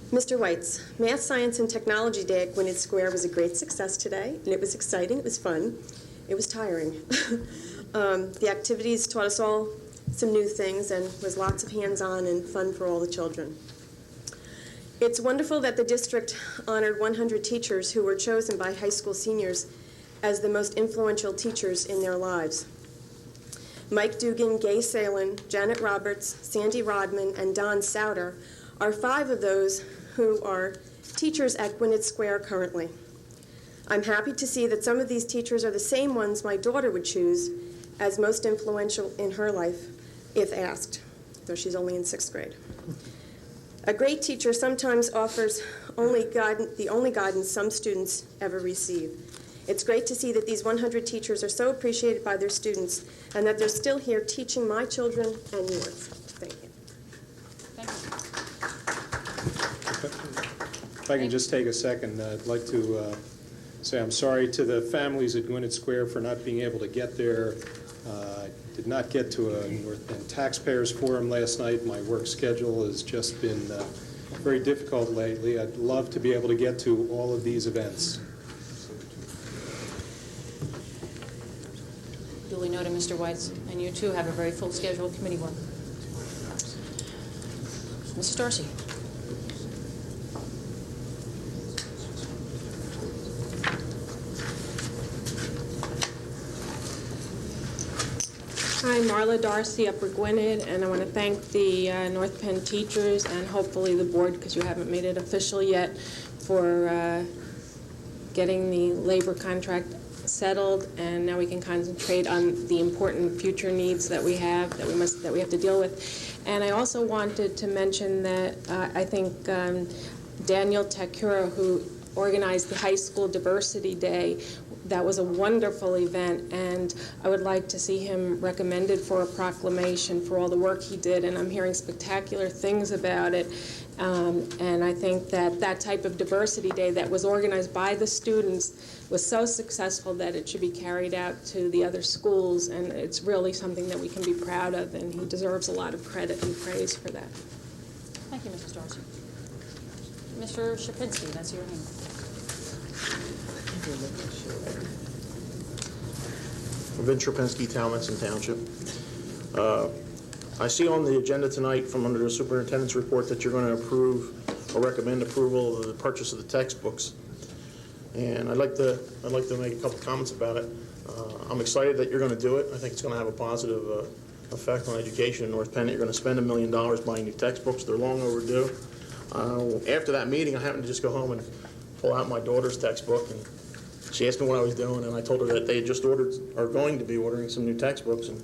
Mr. Weitz, Math, Science, and Technology Day at Gwinnett Square was a great success today, and it was exciting, it was fun, it was tiring. The activities taught us all some new things and was lots of hands-on and fun for all the children. It's wonderful that the district honored 100 teachers who were chosen by high school seniors as the most influential teachers in their lives. Mike Dugan, Gay Salen, Janet Roberts, Sandy Rodman, and Don Souter are 5 of those who are teachers at Gwinnett Square currently. I'm happy to see that some of these teachers are the same ones my daughter would choose as most influential in her life, if asked, though she's only in 6th grade. A great teacher sometimes offers the only guidance some students ever receive. It's great to see that these 100 teachers are so appreciated by their students and that they're still here teaching my children and yours. Thank you. Thank you. If I can just take a second, I'd like to say I'm sorry to the families at Gwinnett Square for not being able to get there. I did not get to a North End Taxpayers Forum last night. My work schedule has just been very difficult lately. I'd love to be able to get to all of these events. Duly noted, Mr. Weitz, and you too have a very full schedule of committee work. Mrs. Darcy. Hi, I'm Marla Darcy, Upper Gwinnett, and I want to thank the North Penn teachers and hopefully the board, because you haven't made it official yet, for getting the labor contract settled, and now we can concentrate on the important future needs that we have that we have to deal with. And I also wanted to mention that I think Daniel Takura, who organized the High School Diversity Day, that was a wonderful event, and I would like to see him recommended for a proclamation for all the work he did, and I'm hearing spectacular things about it. And I think that that type of diversity day that was organized by the students was so successful that it should be carried out to the other schools, and it's really something that we can be proud of, and he deserves a lot of credit and praise for that. Thank you, Mrs. Darcy. Mr. Shapinsky, that's your name. Vince Shapinsky, Talmadge Township. I see on the agenda tonight from under the superintendent's report that you're going to approve or recommend approval of the purchase of the textbooks. And I'd like to make a couple comments about it. I'm excited that you're going to do it. I think it's going to have a positive effect on education in North Penn. You're going to spend $1 million buying new textbooks. They're long overdue. After that meeting, I happened to just go home and pull out my daughter's textbook, and she asked me what I was doing, and I told her that they had just ordered, or going to be ordering, some new textbooks, and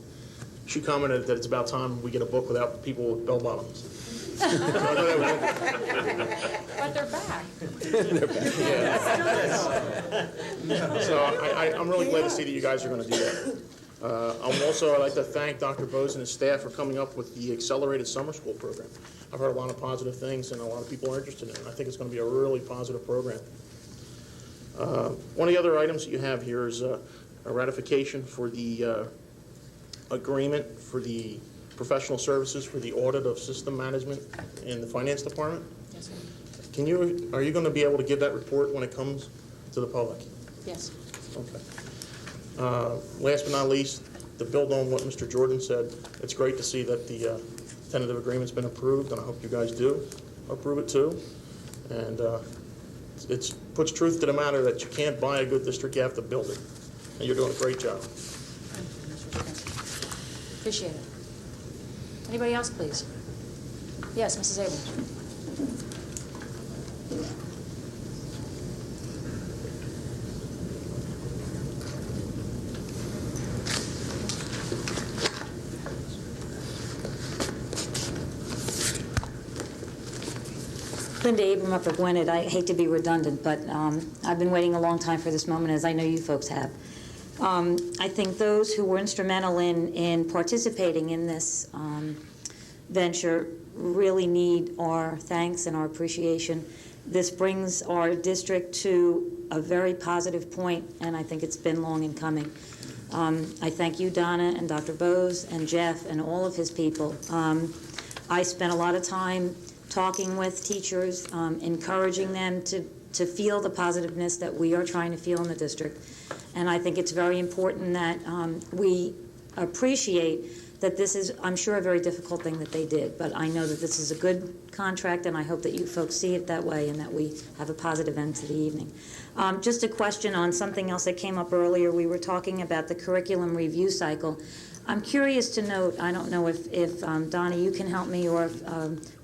she commented that it's about time we get a book without people with bell bottoms. But they're back. They're back. Yeah. So I'm really glad to see that you guys are going to do that. I'd like to thank Dr. Bose and his staff for coming up with the accelerated summer school program. I've heard a lot of positive things, and a lot of people are interested in it. I think it's going to be a really positive program. One of the other items that you have here is a ratification for the agreement for the professional services for the audit of system management in the finance department. Yes, sir. Are you going to be able to give that report when it comes to the public? Yes. Okay. Last but not least, to build on what Mr. Jordan said, it's great to see that the tentative agreement's been approved, and I hope you guys do approve it too. And it puts truth to the matter that you can't buy a good district, you have to build it. And you're doing a great job. Appreciate it. Anybody else, please? Yes, Mrs. Abrams. Linda Abram, Upper Gwinnett. I hate to be redundant, but I've been waiting a long time for this moment, as I know you folks have. I think those who were instrumental in participating in this venture really need our thanks and our appreciation. This brings our district to a very positive point, and I think it's been long in coming. I thank you, Donna, and Dr. Bose, and Jeff, and all of his people. I spent a lot of time talking with teachers, encouraging them to feel the positiveness that we are trying to feel in the district. And I think it's very important that we appreciate that this is, I'm sure, a very difficult thing that they did, but I know that this is a good contract, and I hope that you folks see it that way and that we have a positive end to the evening. Just a question on something else that came up earlier. We were talking about the curriculum review cycle. I'm curious to note, I don't know if Donna, you can help me, or if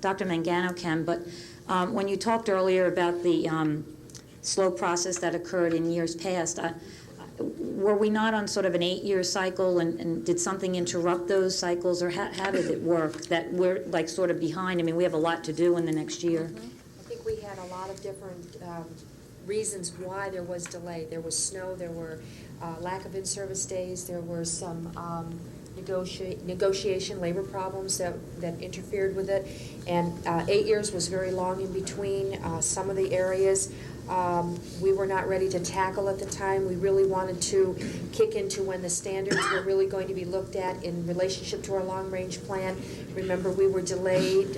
Dr. Mangano can, but when you talked earlier about the slow process that occurred in years past, were we not on sort of an 8-year cycle, and did something interrupt those cycles, or how did it work that we're like sort of behind? I mean, we have a lot to do in the next year. I think we had a lot of different reasons why there was delay. There was snow, there were lack of in-service days, there were some negotiation labor problems that interfered with it, and 8 years was very long in between some of the areas. We were not ready to tackle at the time. We really wanted to kick into when the standards were really going to be looked at in relationship to our long-range plan. Remember, we were delayed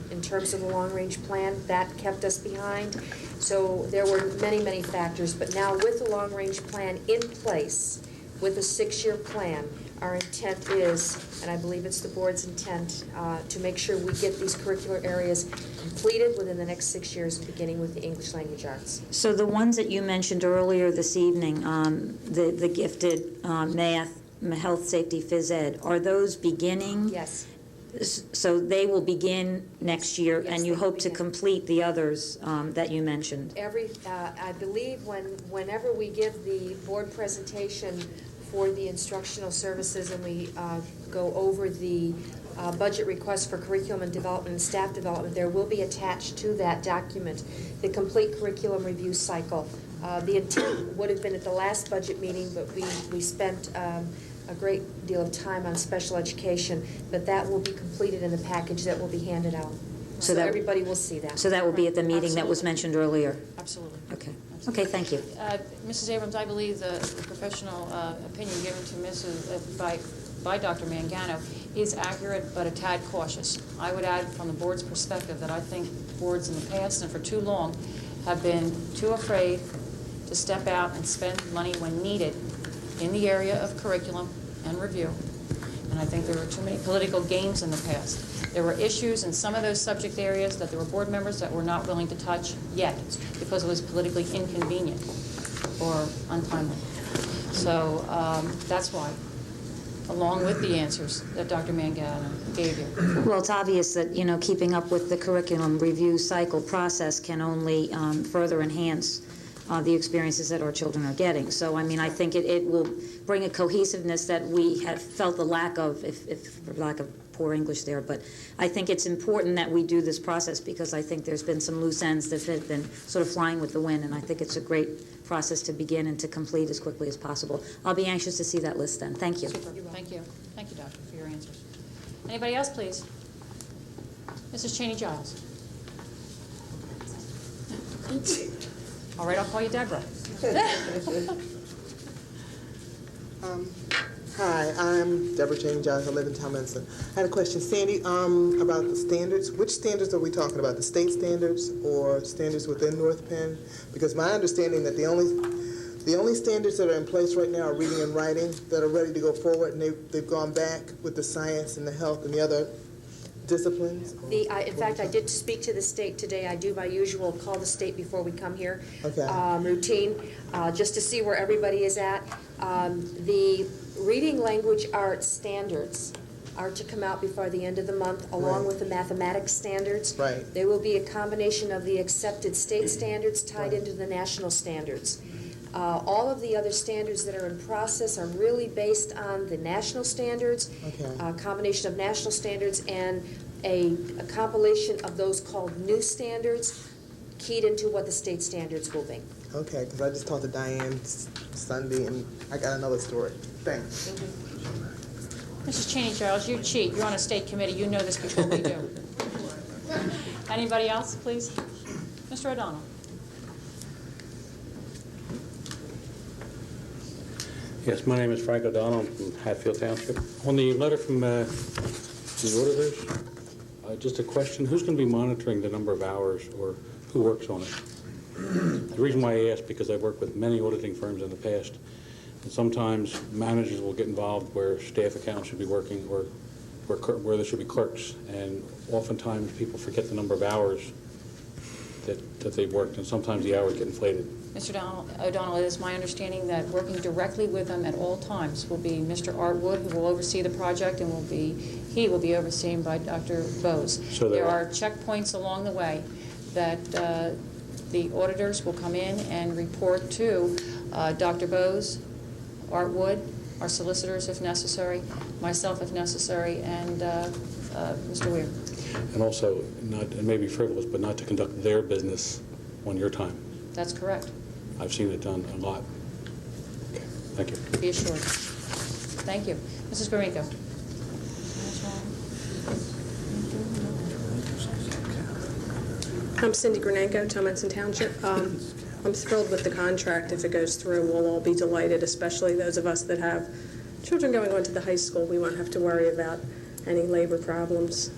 in terms of the long-range plan. That kept us behind. So there were many, many factors. But now with the long-range plan in place, with a 6-year plan, our intent is, and I believe it's the board's intent, to make sure we get these curricular areas completed within the next 6 years, beginning with the English language arts. So the ones that you mentioned earlier this evening, the gifted math, health, safety, phys ed, are those beginning? Yes. So they will begin next year, Yes, and you they hope to begin. complete the others that you mentioned? I believe whenever we give the board presentation for the instructional services and we go over the budget request for curriculum and development and staff development, there will be attached to that document the complete curriculum review cycle. The intent would have been at the last budget meeting, but we spent a great deal of time on special education, but that will be completed in the package that will be handed out. So that everybody will see that. So that will be at the meeting that was mentioned earlier? Absolutely. Okay. Okay, thank you. Mrs. Abrams, I believe the professional opinion given to by Dr. Mangano is accurate, but a tad cautious. I would add from the board's perspective that I think boards in the past and for too long have been too afraid to step out and spend money when needed in the area of curriculum and review. And I think there were too many political games in the past. There were issues in some of those subject areas that there were board members that were not willing to touch yet because it was politically inconvenient or untimely. So that's why, along with the answers that Dr. Mangano gave you. Well, it's obvious that, you know, keeping up with the curriculum review cycle process can only further enhance the experiences that our children are getting. So, I mean, I think it will bring a cohesiveness that we have felt the lack of, if for lack of poor English there. But I think it's important that we do this process because I think there's been some loose ends that have been sort of flying with the wind, and I think it's a great process to begin and to complete as quickly as possible. I'll be anxious to see that list then. Thank you. Super. Thank you. Thank you, Doctor, for your answers. Anybody else, please? Mrs. Cheney-Giles. All right, I'll call you Deborah. Hi, I'm Deborah Cheney-Giles. I live in Talmenson. I had a question, Sandy, about the standards. Which standards are we talking about? The state standards or standards within North Penn? Because my understanding that the only standards that are in place right now are reading and writing that are ready to go forward, and they've gone back with the science and the health and the other disciplines? In fact, I did speak to the state today. I do my usual call the state before we come here routine, just to see where everybody is at. The reading language arts standards are to come out before the end of the month, along with the mathematics standards. Right. They will be a combination of the accepted state standards tied into the national standards. All of the other standards that are in process are really based on the national standards, a combination of national standards and a compilation of those called new standards keyed into what the state standards will be. Okay, because I just talked to Diane Sunday, and I got another story. Thanks. Mrs. Cheney-Giles, you cheat. You're on a state committee. You know this before we do. Anybody else, please? Mr. O'Donnell. Yes, my name is Frank O'Donnell. I'm from Hatfield Township. On the letter from the auditors, just a question. Who's going to be monitoring the number of hours, or who works on it? The reason why I ask, because I've worked with many auditing firms in the past, and sometimes managers will get involved where staff accounts should be working or where there should be clerks, and oftentimes people forget the number of hours that they've worked, and sometimes the hours get inflated. Mr. O'Donnell, it is my understanding that working directly with them at all times will be Mr. Art Wood, who will oversee the project, and he will be overseen by Dr. Bose. So there are checkpoints along the way that the auditors will come in and report to Dr. Bose, Art Wood, our solicitors if necessary, myself if necessary, and Mr. Weir. And also, it may be frivolous, but not to conduct their business on your time. That's correct. I've seen it done a lot. Okay, thank you. Be assured. Thank you. Mrs. Gromyko. I'm Cindy Granenko, Talmenson Township. I'm thrilled with the contract. If it goes through, we'll all be delighted, especially those of us that have children going on to the high school. We won't have to worry about any labor problems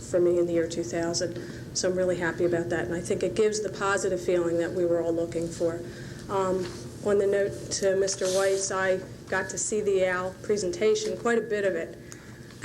for me in the year 2000. So I'm really happy about that, and I think it gives the positive feeling that we were all looking for. On the note to Mr. Weiss, I got to see the OWL presentation, quite a bit of it,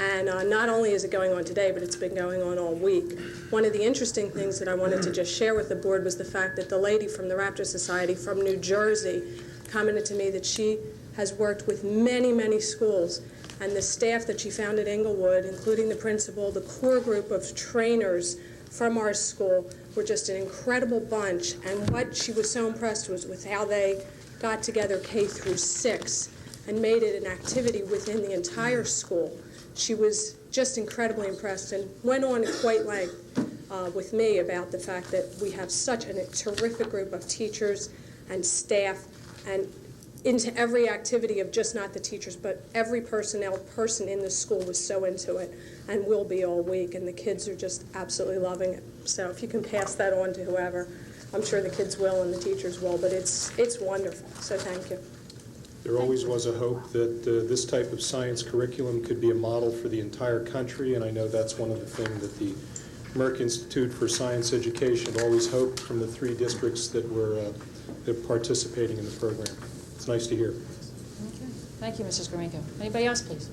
And not only is it going on today, but it's been going on all week. One of the interesting things that I wanted to just share with the board was the fact that the lady from the Raptor Society from New Jersey commented to me that she has worked with many, many schools, and the staff that she found at Inglewood, including the principal, the core group of trainers from our school, were just an incredible bunch. And what she was so impressed was with how they got together K through 6 and made it an activity within the entire school. She was just incredibly impressed and went on at quite length with me about the fact that we have such a terrific group of teachers and staff, and into every activity of just not the teachers, but every person in the school was so into it and will be all week, and the kids are just absolutely loving it. So if you can pass that on to whoever, I'm sure the kids will and the teachers will, but it's wonderful, so thank you. There always was a hope that this type of science curriculum could be a model for the entire country, and I know that's one of the things that the Merck Institute for Science Education always hoped from the 3 districts that were participating in the program. It's nice to hear. Okay. Thank you, Mrs. Gromyko. Anybody else, please?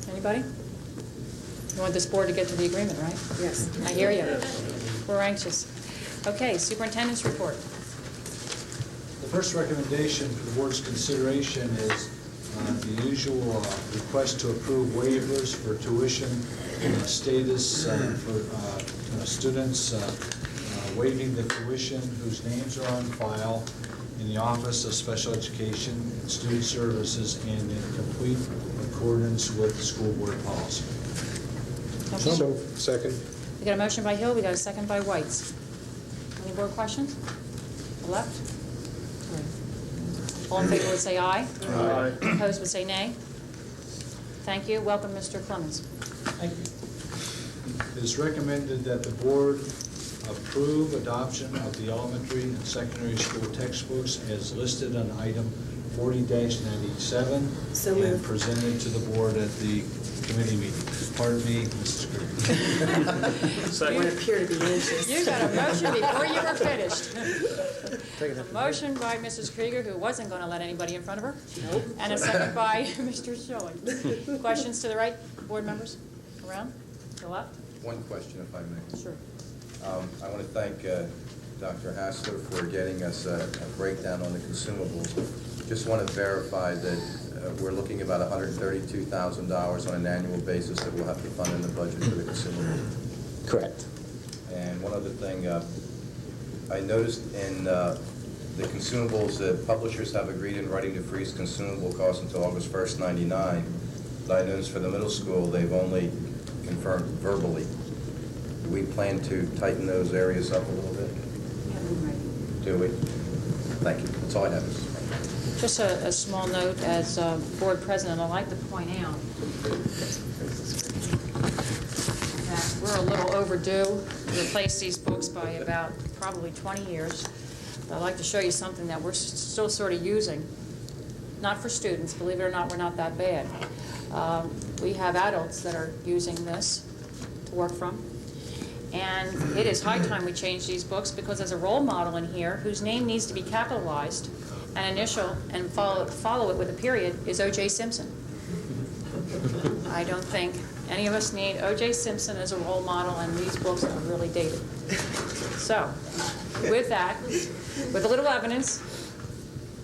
Anybody? You want this board to get to the agreement, right? Yes. I hear you. We're anxious. Okay, superintendent's report. The first recommendation for the board's consideration is the usual request to approve waivers for tuition status for students, waiving the tuition whose names are on file in the Office of Special Education and Student Services and in complete accordance with school board policy. Okay. So, second. We got a motion by Hill, we got a second by Whites. Any board questions? Left? All in favor would say aye. Aye. Opposed would say nay. Thank you. Welcome, Mr. Clemens. Thank you. It is recommended that the board approve adoption of the elementary and secondary school textbooks as listed on item 40-97 So and moved. presented to the board at the committee meeting. Pardon me, Mrs. Green. You appear to be anxious. You got a motion before you were finished. A motion by Mrs. Krieger, who wasn't going to let anybody in front of her. Nope. And a second by Mr. Schilling. Questions to the right, board members? Around? To the left? One question, if I may. Sure. I want to thank Dr. Hassler for getting us a breakdown on the consumables. Just want to verify that we're looking at about $132,000 on an annual basis that we'll have to fund in the budget for the consumables. Correct. And one other thing, I noticed in the consumables that publishers have agreed in writing to freeze consumable costs until August 1st, '99. But I noticed for the middle school, they've only confirmed verbally. Do we plan to tighten those areas up a little bit? Do we? Thank you. That's all I have. Just a small note as board president, I'd like to point out that we're a little overdue to replace these books by about probably 20 years. I'd like to show you something that we're still sort of using. Not for students, believe it or not, we're not that bad. We have adults that are using this to work from. And it is high time we change these books because there's a role model in here whose name needs to be capitalized, an initial, and follow it with a period, is O.J. Simpson. I don't think any of us need O.J. Simpson as a role model, and these books are really dated. So, with that, with a little evidence,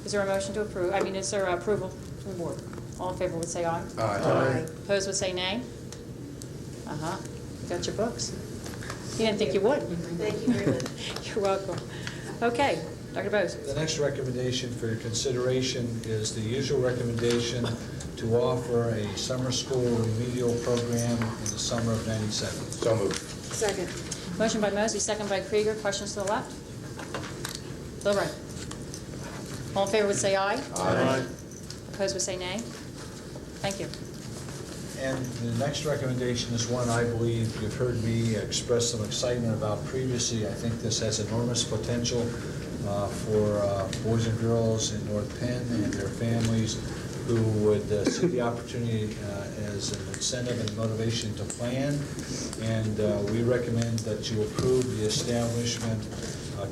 is there a motion to approve? I mean, is there approval from the board? All in favor would say aye. Aye. Aye. Opposed would say nay. Uh-huh. You got your books. You didn't think you would. Thank you very much. You're welcome. Okay, Dr. Bose. The next recommendation for your consideration is the usual recommendation to offer a summer school remedial program in the summer of '97. So moved. Second. Motion by Mosley, second by Krieger. Questions to the left? To the right. All in favor would say aye. Aye. Opposed would say nay. Thank you. And the next recommendation is one I believe you've heard me express some excitement about previously. I think this has enormous potential for boys and girls in North Penn and their families who would see the opportunity as an incentive and motivation to plan. And we recommend that you approve the establishment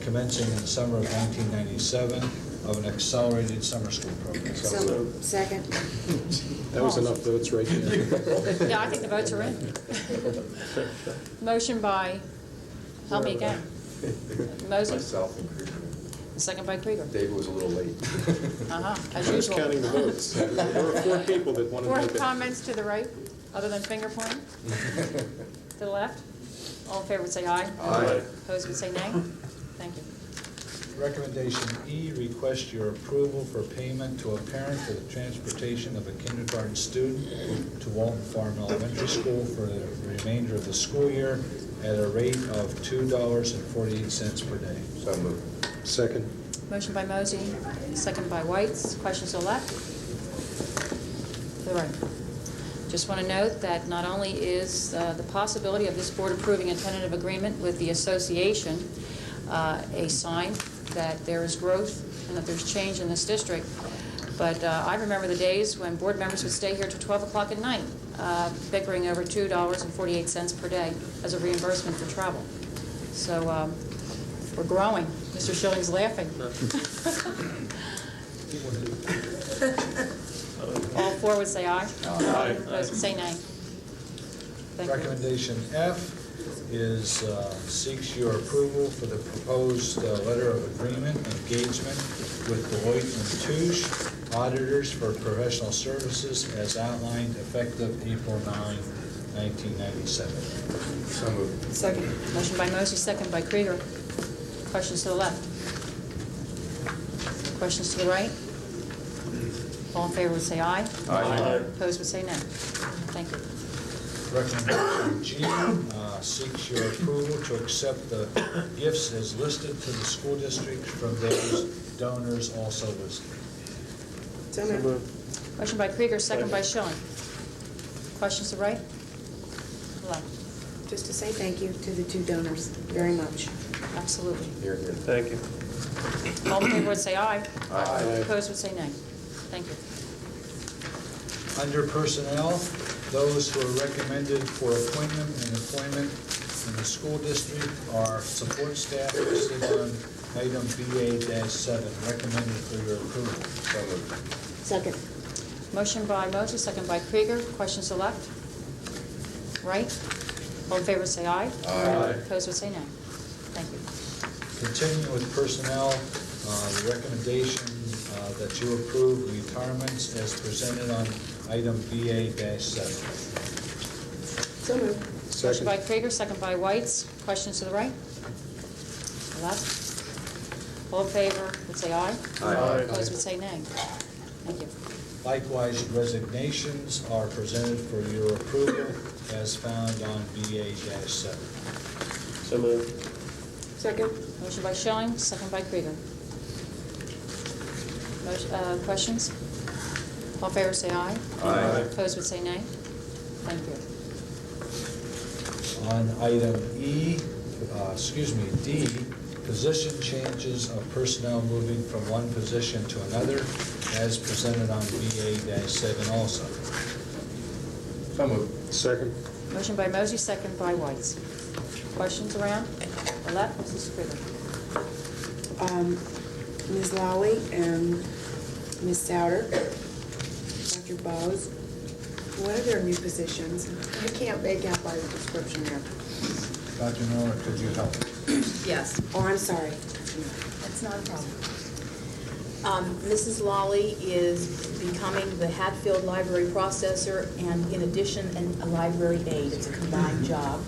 commencing in the summer of 1997 of an accelerated summer school program. So, second. That was enough votes right there. Yeah, I think the votes are in. Motion by, help me again. Mosey? Myself and Krieger. Second by Krieger. David was a little late. As I was usual. counting the votes. There were 4 people that wanted to Four make it. comments to the right, other than finger pointing? To the left? All in favor would say aye. Aye. Opposed would say nay. Thank you. Recommendation E, request your approval for payment to a parent for the transportation of a kindergarten student to Walton Farm Elementary School for the remainder of the school year at a rate of $2.48 per day. So moved. Second. Motion by Mosey, second by Whites. Questions to the left? To the right. Just want to note that not only is the possibility of this board approving a tentative agreement with the association a sign that there is growth and that there's change in this district, but I remember the days when board members would stay here till 12 o'clock at night bickering over $2.48 per day as a reimbursement for travel. So we're growing. Mr. Schilling's laughing. All 4 would say aye. Aye. Opposed would say nay. Thank you. Recommendation F is seeks your approval for the proposed letter of agreement engagement with Deloitte & Touche auditors for professional services as outlined effective April 9, 1997. So moved. Second. Motion by Mosey, second by Krieger. Questions to the left? Questions to the right? All in favor would say aye. Aye. Opposed would say no. Thank you. Recommendation G seeks your approval to accept the gifts as listed to the school district from those donors also listed. So moved. Motion by Krieger, second by Schilling. Questions to the right? To the left? Just to say thank you to the 2 donors very much. Absolutely. Here, here. Thank you. All in favor would say aye. Aye. Opposed would say nay. Thank you. Under personnel, those who are recommended for appointment and employment in the school district are support staff listed on item BA-7, recommended for your approval. So moved. Second. Motion by Mosey, second by Krieger. Questions to the left? Right? All in favor say aye. Aye. Opposed would say nay. Thank you. Continuing with personnel, the recommendation that you approve retirements as presented on item BA-7. So moved. Motion Second. by Krieger, second by Whites. Questions to the right? The left? All in favor would say aye. Aye. Opposed would say nay. Thank you. Likewise, resignations are presented for your approval as found on BA-7. So moved. Second. Motion by Schilling, second by Krieger. Questions? All in favor say aye. Aye. Opposed would say nay. Thank you. On item D, position changes of personnel moving from one position to another as presented on BA-7 also. So moved. Second. Motion by Mosey, second by Whites. Questions around? The left, Mrs. Krieger. Ms. Lawley and Ms. Souter, Dr. Bowes, what are their new positions? I can't make out by the description there. Dr. Miller, could you help? Yes. Oh, I'm sorry. That's not a problem. Mrs. Lawley is becoming the Hatfield Library Processor and in addition a library aide. It's a combined job.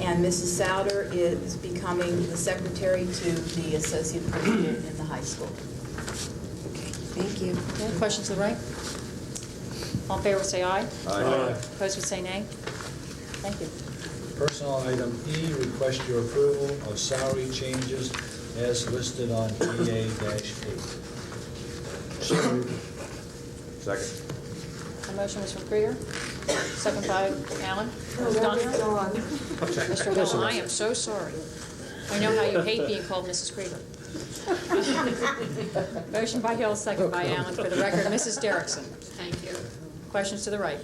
And Mrs. Souter is becoming the secretary to the associate principal in the high school. Okay, thank you. Okay, questions to the right? All in favor say aye. Aye. Opposed would say nay. Thank you. Personal item E, request your approval of salary changes as listed on BA-8. Second. The motion was from Krieger, second by Allen. Oh, Done? that was Dawn. Mr. Hill, I am so sorry. I know how you hate being called Mrs. Krieger. Motion by Hill, second by Allen. For the record, Mrs. Derrickson. Thank you. Questions to the right?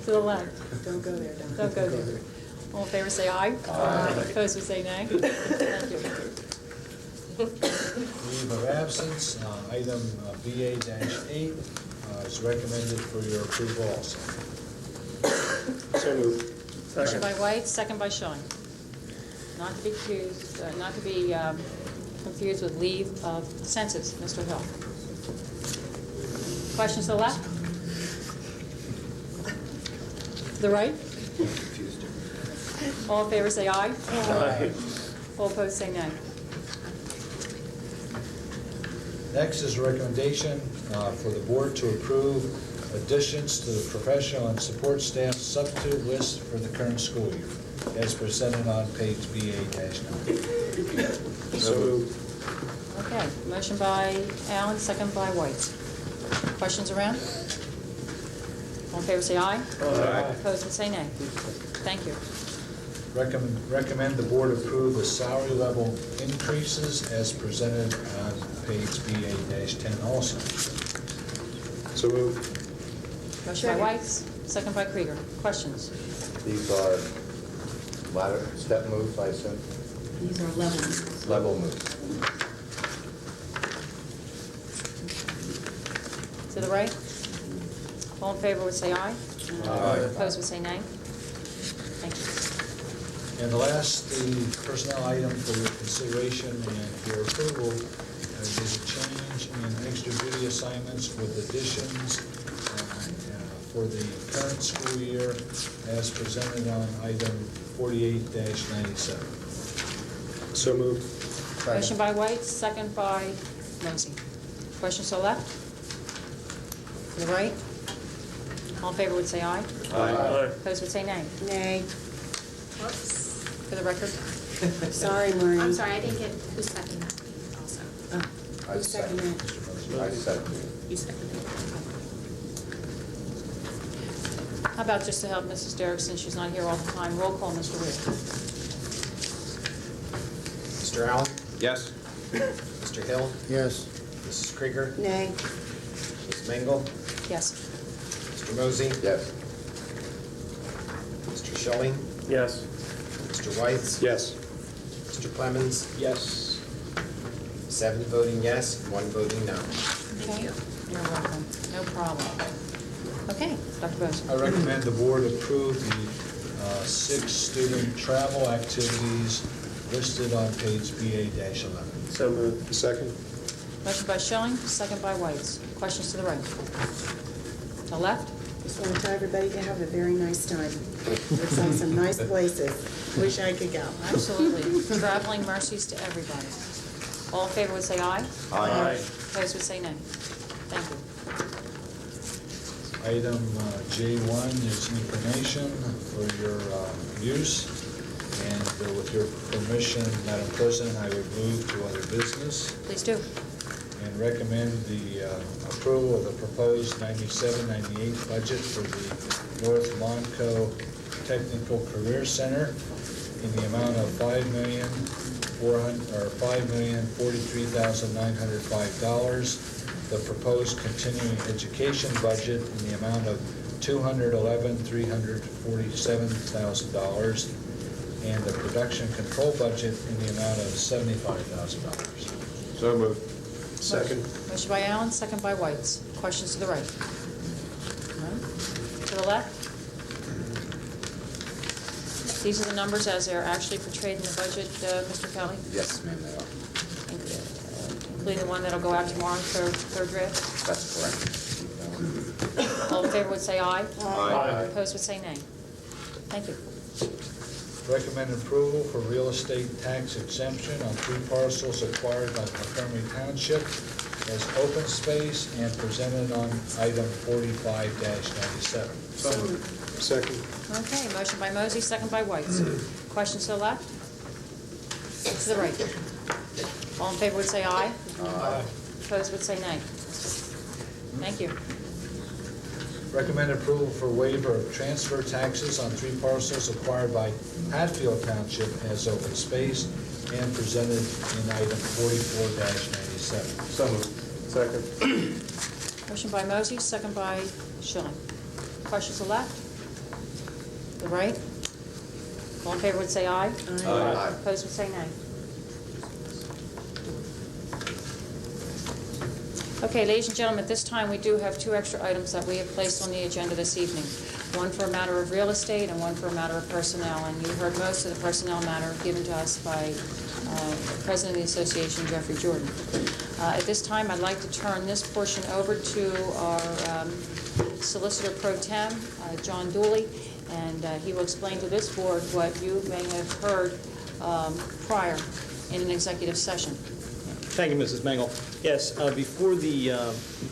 To the left? Don't go there, Dawn. Don't go there. All in favor say aye. Aye. Opposed would say nay. Thank you. Leave of absence, item BA-8 is recommended for your approval also. So moved. Motion by White, second by Schilling. Not to be confused with leave of census. Mr. Hill. Questions to the left? To the right? All in favor say aye. Aye. All opposed say nay. Next is a recommendation for the board to approve additions to the professional and support staff substitute list for the current school year, as presented on page BA-9. So moved. Okay, motion by Allen, second by White. Questions around? All in favor say aye. Aye. Opposed would say nay. Thank you. Recommend the board approve the salary level increases as presented on page BA-10 also. So moved. Motion by White, second by Krieger. Questions? These are ladder step moves, I assume? These are level moves. Level moves. To the right? All in favor would say aye. Aye. Opposed would say nay. Thank you. And the last, the personnel item for your consideration and your approval is a change in extra duty assignments with additions for the current school year as presented on item 48-97. So moved. Motion by White, second by Mosey. Questions to the left? To the right? All in favor would say aye. Aye. Opposed would say nay. Nay. For the record? Sorry, Maureen. I'm sorry, I didn't get who's second that also. Who seconded it? I second. You seconded it. How about just to help Mrs. Derrick, since she's not here all the time, roll call, Mr. Weir. Mr. Allen? Yes. Mr. Hill? Yes. Mrs. Krieger? Nay. Ms. Mingle? Yes. Mr. Mosey? Yes. Mr. Schilling? Yes. Mr. White? Yes. Mr. Clemens? Yes. 7 voting yes, 1 voting no. Okay. You're welcome. No problem. Okay, Dr. Bose. I recommend the board approve the 6 student travel activities listed on page BA-11. So moved. Second. Motion by Schilling, second by White. Questions to the right? To the left? Just want to tell everybody to have a very nice time. Looks like some nice places. Wish I could go. Absolutely. Traveling mercies to everybody. All in favor would say aye. Aye. Opposed would say nay. Thank you. Item J1 is information for your use, and with your permission, Madam President, I would move to other business Please do. and recommend the approval of the proposed 97-98 budget for the North Monco Technical Career Center in the amount of $5,043,905. The proposed continuing education budget in the amount of $211,347,000, and the production control budget in the amount of $75,000. So moved. Second. Motion by Allen, second by White. Questions to the right? None? To the left? These are the numbers as they're actually portrayed in the budget, Mr. Kelly, Yes, ma'am, they are. including the one that'll go out tomorrow for third draft. That's correct. All in favor would say aye. Aye. Opposed would say nay. Thank you. Recommend approval for real estate tax exemption on 3 parcels acquired by Montgomery Township as open space and presented on item 45-97. So moved. Second. Okay, motion by Mosey, second by White. Questions to the left? To the right? All in favor would say aye. Aye. Opposed would say nay. Thank you. Recommend approval for waiver of transfer taxes on 3 parcels acquired by Hatfield Township as open space and presented in item 44-97. So moved. Second. Motion by Mosey, second by Schilling. Questions to the left? The right? All in favor would say aye. Aye. Opposed would say nay. Okay, ladies and gentlemen, at this time, we do have 2 extra items that we have placed on the agenda this evening. One for a matter of real estate and one for a matter of personnel. And you heard most of the personnel matter given to us by the President of the Association, Jeffrey Jordan. At this time, I'd like to turn this portion over to our Solicitor Pro Tem, John Dooley, and he will explain to this board what you may have heard prior in an executive session. Thank you, Mrs. Mengel. Yes, before the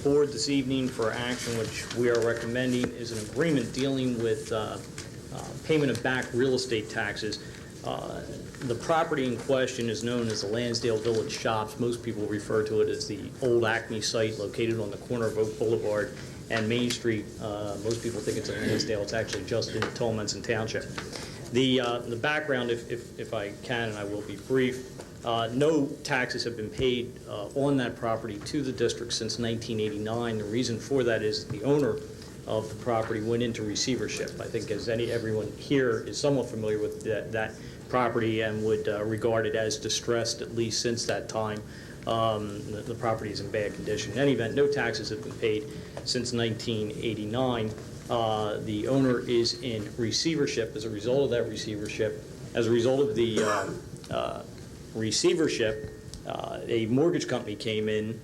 board this evening for action, which we are recommending, is an agreement dealing with payment of back real estate taxes. The property in question is known as the Lansdale Village Shops. Most people refer to it as the old Acme site located on the corner of Oak Boulevard and Main Street. Most people think it's in Lansdale. It's actually just in Tolmanson Township. The background, if I can, and I will be brief, no taxes have been paid on that property to the district since 1989. The reason for that is the owner of the property went into receivership. I think as everyone here is somewhat familiar with that property and would regard it as distressed, at least since that time. The property is in bad condition. In any event, no taxes have been paid since 1989. The owner is in receivership. As a result of that receivership, as a result of the receivership, a mortgage company came in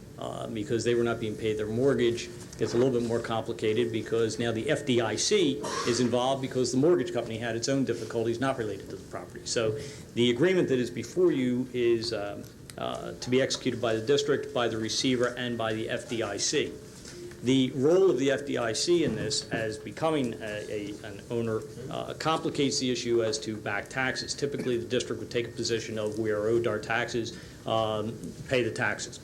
because they were not being paid their mortgage. It's a little bit more complicated because now the FDIC is involved because the mortgage company had its own difficulties not related to the property. So the agreement that is before you is to be executed by the district, by the receiver, and by the FDIC. The role of the FDIC in this, as becoming an owner, complicates the issue as to back taxes. Typically, the district would take a position of we are owed our taxes, pay the taxes.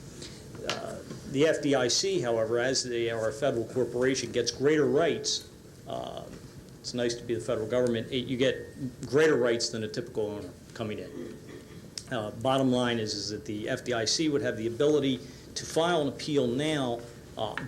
The FDIC, however, as they are a federal corporation, gets greater rights. It's nice to be the federal government. You get greater rights than a typical owner coming in. Bottom line is that the FDIC would have the ability to file an appeal now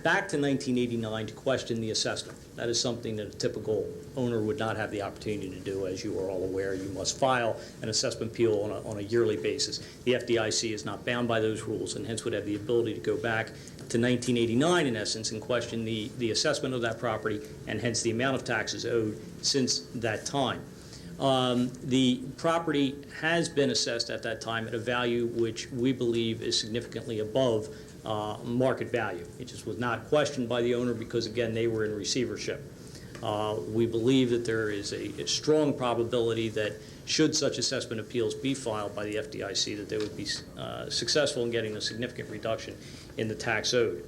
back to 1989 to question the assessment. That is something that a typical owner would not have the opportunity to do. As you are all aware, you must file an assessment appeal on a yearly basis. The FDIC is not bound by those rules and hence would have the ability to go back to 1989 in essence and question the assessment of that property and hence the amount of taxes owed since that time. The property has been assessed at that time at a value which we believe is significantly above market value. It just was not questioned by the owner because, again, they were in receivership. We believe that there is a strong probability that should such assessment appeals be filed by the FDIC, that they would be successful in getting a significant reduction in the tax owed.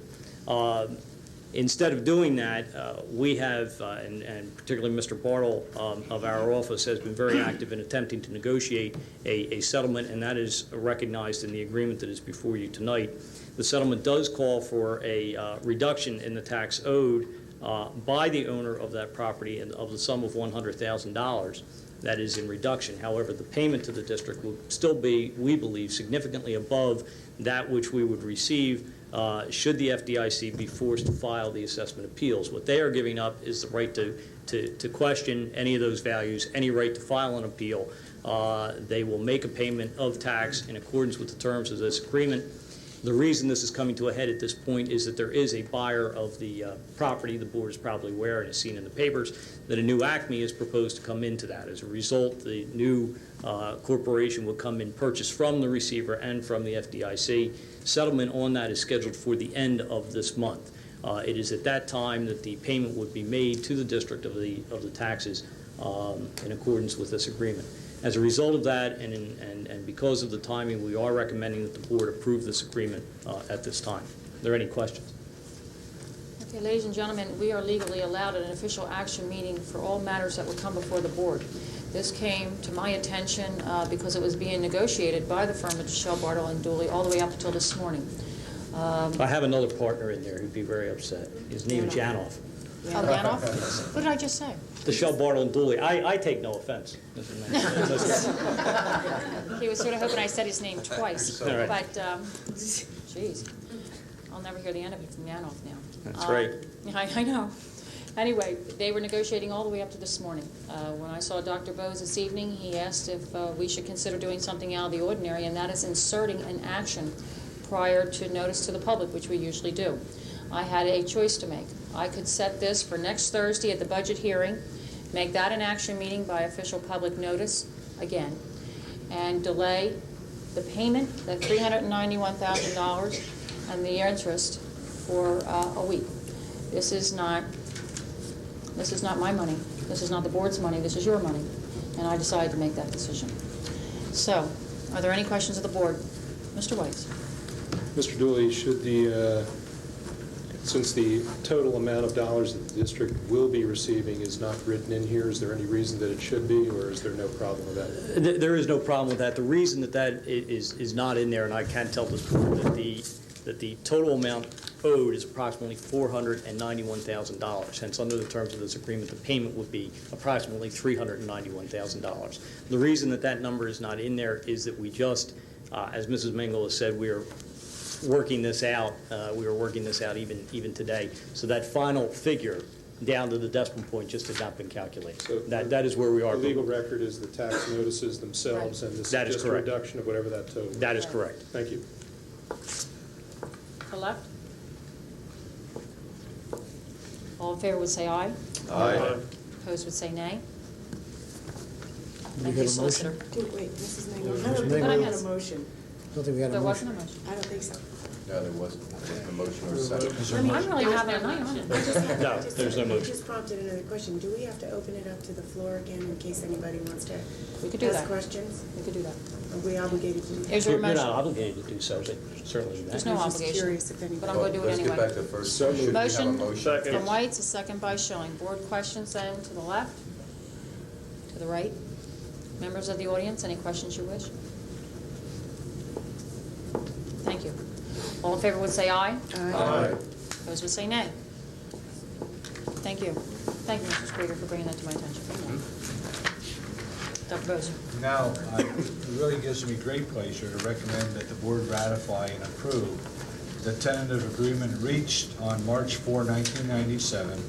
Instead of doing that, we have, and particularly Mr. Bartle of our office has been very active in attempting to negotiate a settlement, and that is recognized in the agreement that is before you tonight. The settlement does call for a reduction in the tax owed by the owner of that property of the sum of $100,000. That is in reduction. However, the payment to the district will still be, we believe, significantly above that which we would receive should the FDIC be forced to file the assessment appeals. What they are giving up is the right to question any of those values, any right to file an appeal. They will make a payment of tax in accordance with the terms of this agreement. The reason this is coming to a head at this point is that there is a buyer of the property. The board is probably aware and has seen in the papers that a new Acme is proposed to come into that. As a result, the new corporation will come in, purchase from the receiver and from the FDIC. Settlement on that is scheduled for the end of this month. It is at that time that the payment would be made to the district of the taxes in accordance with this agreement. As a result of that, and because of the timing, we are recommending that the board approve this agreement at this time. Are there any questions? Okay, ladies and gentlemen, we are legally allowed an official action meeting for all matters that will come before the board. This came to my attention because it was being negotiated by the firm of Michelle Bartle and Dooley all the way up until this morning. I have another partner in there who'd be very upset. His name is Janoff. Janoff? What did I just say? Michelle Bartle and Dooley. I take no offense. He was sort of hoping I said his name twice. All right. But, geez, I'll never hear the end of it from Janoff now. That's right. I know. Anyway, they were negotiating all the way up to this morning. When I saw Dr. Bose this evening, he asked if we should consider doing something out of the ordinary, and that is inserting an action prior to notice to the public, which we usually do. I had a choice to make. I could set this for next Thursday at the budget hearing, make that an action meeting by official public notice again, and delay the payment, that $391,000, and the interest for a week. This is not my money. This is not the board's money. This is your money. And I decided to make that decision. So, are there any questions of the board? Mr. Weitz. Mr. Dooley, since the total amount of dollars that the district will be receiving is not written in here, is there any reason that it should be, or is there no problem with that? There is no problem with that. The reason that is not in there, and I can tell this board, that the total amount owed is approximately $491,000. Hence, under the terms of this agreement, the payment would be approximately $391,000. The reason that number is not in there is that we just, as Mrs. Mingle has said, we are working this out. We were working this out even today. So that final figure, down to the decimal point, just has not been calculated. So that is where we are. The legal record is the tax notices themselves, and this is just a reduction of whatever that total is. That is correct. Thank you. To the left? All in favor would say aye. Aye. Opposed would say nay. Do Thank you, Solicitor. Wait, Mrs. Mango, I don't Mrs. think Mango. we had a motion. I don't think we had a There motion. wasn't a motion. I don't think so. No, there wasn't. A motion or a second. I'm really having a night on it. No, there's no It motion. just prompted another question. Do we have to open it up to the floor again in case anybody wants to We could do ask that. questions? We could do that. Are we obligated to do that? Is there a You're not motion? obligated to do so, but certainly you There's may. no I'm just obligation, curious if anybody- but I'm going to do it Let's anyway. get back to first. Should we have a Motion motion? from White's, a second by Schilling. Board questions then to the left, to the right. Members of the audience, any questions you wish? Thank you. All in favor would say aye. Aye. Opposed would say nay. Thank you. Thank you, Mr. Krieger, for bringing that to my attention. Dr. Bose. Now, it really gives me great pleasure to recommend that the board ratify and approve the tentative agreement reached on March 4, 1997,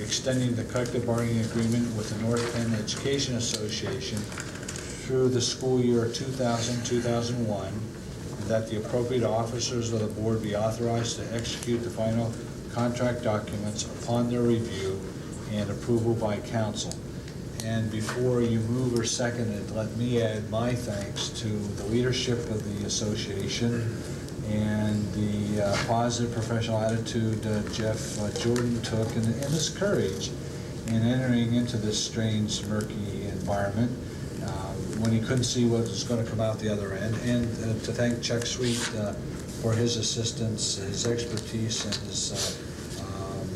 extending the collective bargaining agreement with the North Penn Education Association through the school year 2000-2001, and that the appropriate officers of the board be authorized to execute the final contract documents upon their review and approval by council. And before you move or second it, let me add my thanks to the leadership of the association and the positive professional attitude Jeff Jordan took and his courage in entering into this strange, murky environment when he couldn't see what was going to come out the other end. And to thank Chuck Sweet for his assistance, his expertise, and his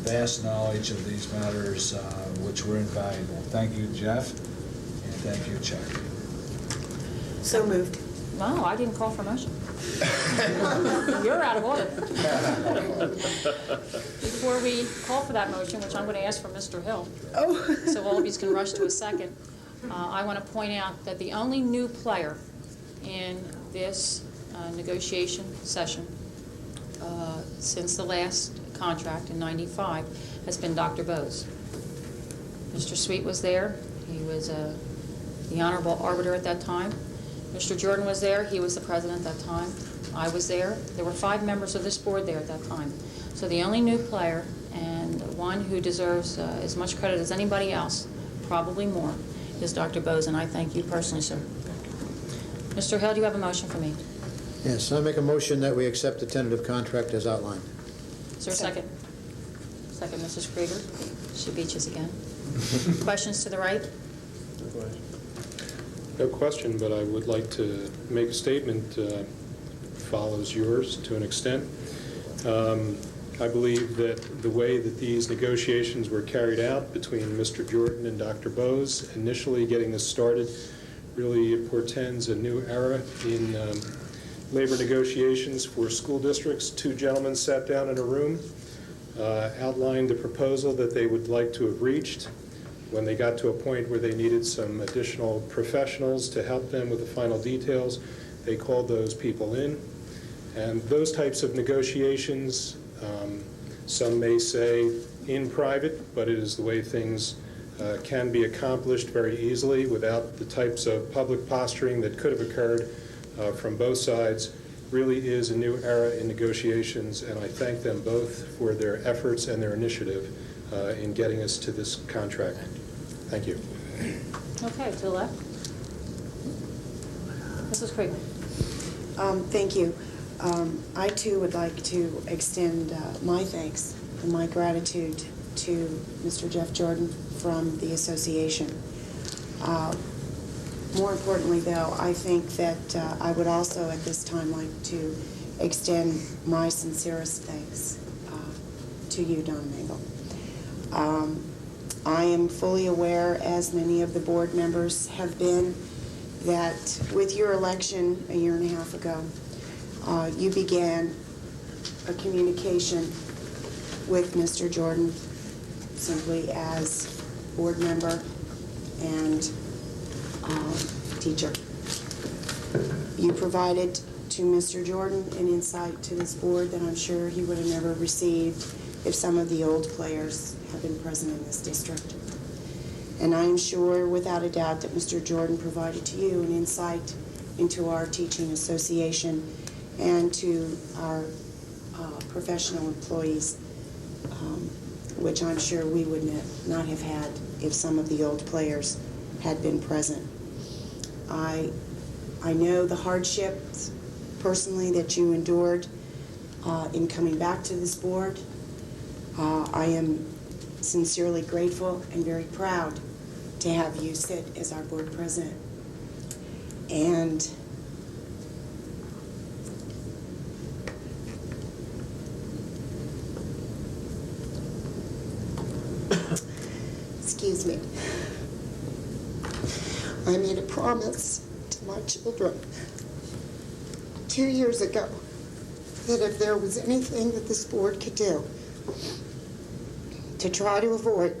vast knowledge of these matters, which were invaluable. Thank you, Jeff, and thank you, Chuck. So moved. No, I didn't call for motion. You're out of order. Before we call for that motion, which I'm going to ask for Mr. Hill, so all of you can rush to a second, I want to point out that the only new player in this negotiation session since the last contract in '95 has been Dr. Bose. Mr. Sweet was there. He was the honorable arbiter at that time. Mr. Jordan was there. He was the president at that time. I was there. There were 5 members of this board there at that time. So the only new player, and one who deserves as much credit as anybody else, probably more, is Dr. Bose, and I thank you personally, sir. Mr. Hill, do you have a motion for me? Yes, I make a motion that we accept the tentative contract as outlined. Is there a second? Second, Mrs. Krieger. She beat us again. Questions to the right? No question, but I would like to make a statement follows yours to an extent. I believe that the way that these negotiations were carried out between Mr. Jordan and Dr. Bose, initially getting this started, really portends a new era in labor negotiations for school districts. 2 gentlemen sat down in a room, outlined the proposal that they would like to have reached. When they got to a point where they needed some additional professionals to help them with the final details, they called those people in. And those types of negotiations, some may say in private, but it is the way things can be accomplished very easily without the types of public posturing that could have occurred from both sides. really is a new era in negotiations, and I thank them both for their efforts and their initiative in getting us to this contract. Thank you. Okay, to the left. Mrs. Krieger. Thank you. I too would like to extend my thanks and my gratitude to Mr. Jeff Jordan from the association. More importantly, though, I think that I would also at this time like to extend my sincerest thanks to you, Don Mangle. I am fully aware, as many of the board members have been, that with your election a year and a half ago, you began a communication with Mr. Jordan simply as board member and teacher. You provided to Mr. Jordan an insight to this board that I'm sure he would have never received if some of the old players had been present in this district. And I am sure, without a doubt, that Mr. Jordan provided to you an insight into our teaching association and to our professional employees, which I'm sure we would not have had if some of the old players had been present. I know the hardships personally that you endured in coming back to this board. I am sincerely grateful and very proud to have you sit as our board president. And excuse me, I made a promise to my children 2 years ago that if there was anything that this board could do to try to avoid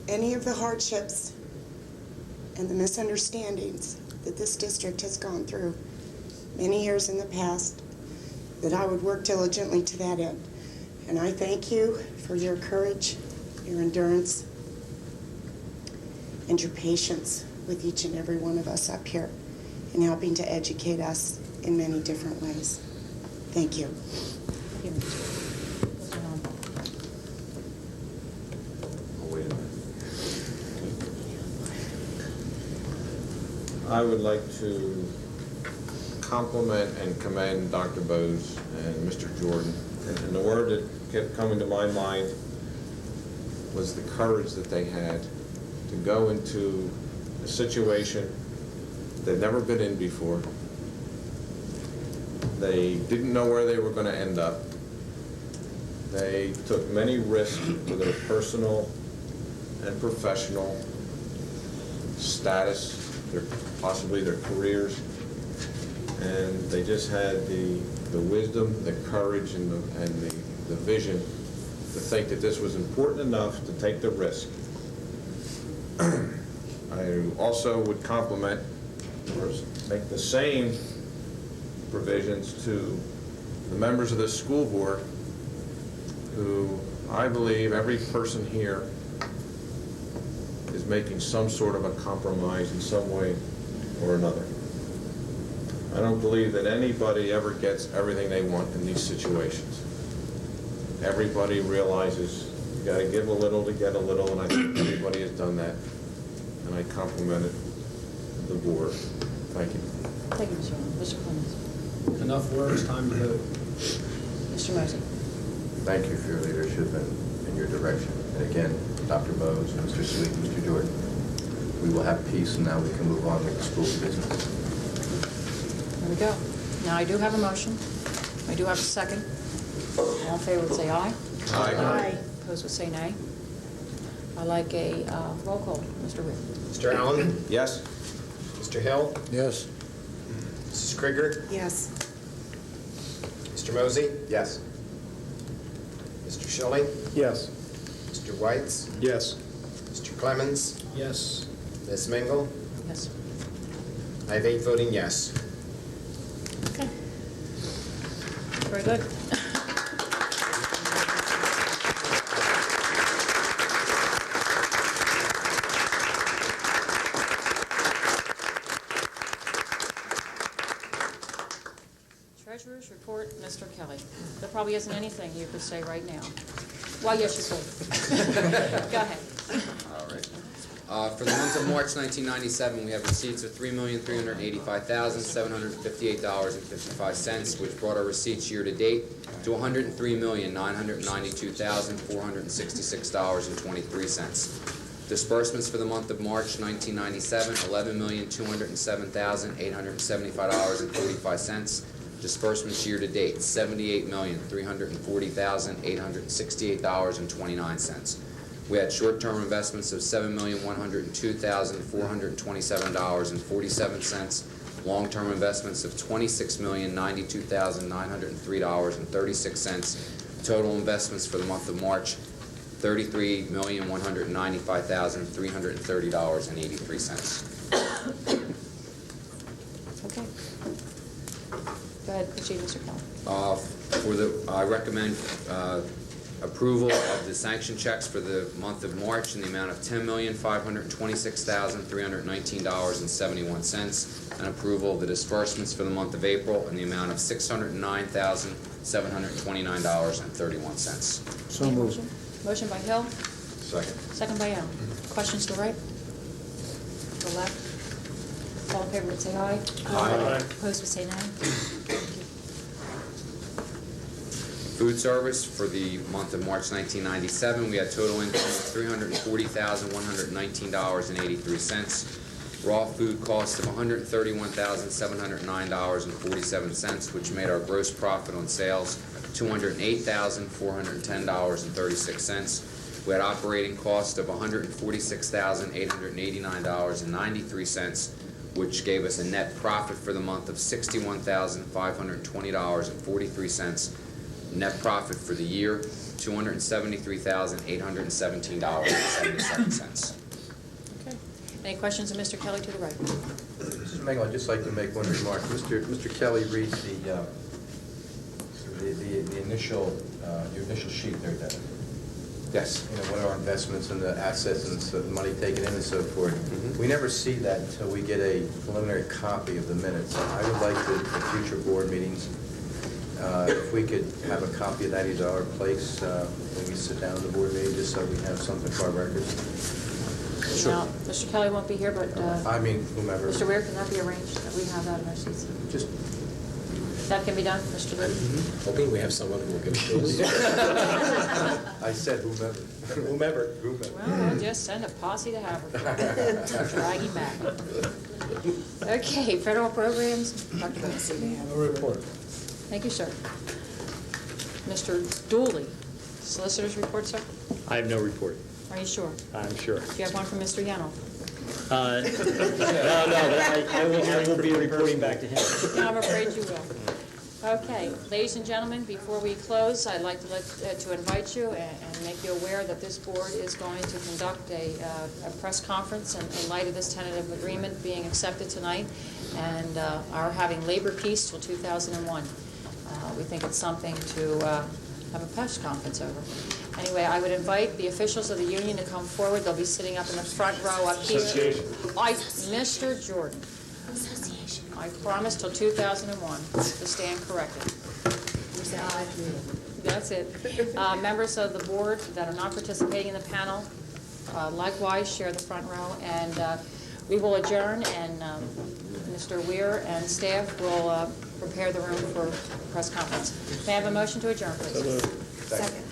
any of the hardships and the misunderstandings that this district has gone through many years in the past, that I would work diligently to that end. And I thank you for your courage, your endurance, and your patience with each and every one of us up here in helping to educate us in many different ways. Thank you. I would like to compliment and commend Dr. Bose and Mr. Jordan. And the word that kept coming to my mind was the courage that they had to go into a situation they'd never been in before. They didn't know where they were going to end up. They took many risks to their personal and professional status, possibly their careers, and they just had the wisdom, the courage, and the vision to think that this was important enough to take the risk. I also would compliment or make the same provisions to the members of this school board who I believe every person here is making some sort of a compromise in some way or another. I don't believe that anybody ever gets everything they want in these situations. Everybody realizes you got to give a little to get a little, and I think everybody has done that, and I complimented the board. Thank you. Thank you, Mr. Arnold. Mr. Clemens. Enough words, time to vote. Mr. Mosey. Thank you for your leadership and your direction. And again, Dr. Bose, Mr. Sweet, Mr. Jordan, we will have peace, and now we can move on with the school business. There we go. Now, I do have a motion. I do have a second. All in favor would say aye. Aye. Aye. Opposed would say nay. I'd like a roll call. Mr. Witt. Mr. Allen? Yes. Mr. Hill? Yes. Mrs. Krieger? Yes. Mr. Mosey? Yes. Mr. Schilling? Yes. Mr. Weitz? Yes. Mr. Clemens? Yes. Ms. Mingle? Yes. I have 8 voting yes. Okay. Very good. Treasurer's report, Mr. Kelly. There probably isn't anything you could say right now. Well, yes, you could. Go ahead. All right. For the month of March 1997, we have receipts of $3,385,758.55, which brought our receipts year-to-date to $103,992,466.23. Disbursements for the month of March 1997, $11,207,875.45. Disbursements year-to-date, $78,340,868.29. We had short-term investments of $7,102,427.47. Long-term investments of $26,092,903.36. Total investments for the month of March, $33,195,330.83. Okay. Go ahead, proceed, Mr. Kelly. I recommend approval of the sanction checks for the month of March in the amount of $10,526,319.71, and approval of the disbursements for the month of April in the amount of $609,729.31. So moved. Motion by Hill, Second. second by Allen. Questions to the right? To the left? All in favor would say aye. Aye. Opposed would say nay. Food service for the month of March 1997, we had total income of $340,119.83. Raw food cost of $131,709.47, which made our gross profit on sales $208,410.36. We had operating cost of $146,889.93, which gave us a net profit for the month of $61,520.43. Net profit for the year, $273,817.77. Okay. Any questions of Mr. Kelly to the right? Mr. Mangle, I'd just like to make one remark. Mr. Kelly reads the initial, your initial sheet there, Devin. Yes. You know, what are our investments and the assets and the money taken in and so forth. We never see that until we get a preliminary copy of the minutes. I would like to, for future board meetings, if we could have a copy of that at our place when we sit down at the board meeting, just so we have something for our records. Sure. Now, Mr. Kelly won't be here, but I mean, whomever. Mr. Weir, can that be arranged, that we have that in our seats? Just. That can be done, Mr. Weir? Hoping we have someone who will give it to us. I said whomever. Whomever. Well, we'll just send a posse to Haverford. Drag him back. Okay, federal programs. Dr. Bowles. No report. Thank you, sir. Mr. Dooley, solicitor's report, sir? I have no report. Are you sure? I'm sure. Do you have one from Mr. Yanow? No, but I will be reporting back to him. No, I'm afraid you will. Okay, ladies and gentlemen, before we close, I'd like to invite you and make you aware that this board is going to conduct a press conference in light of this tentative agreement being accepted tonight, and are having labor peace till 2001. We think it's something to have a press conference over. Anyway, I would invite the officials of the union to come forward. They'll be sitting up in the front row up here. Mr. Jordan. Association. I promise till 2001 to stand corrected. That's it. Members of the board that are not participating in the panel, likewise share the front row, and we will adjourn, and Mr. Weir and staff will prepare the room for press conference. May I have a motion to adjourn, please? Second.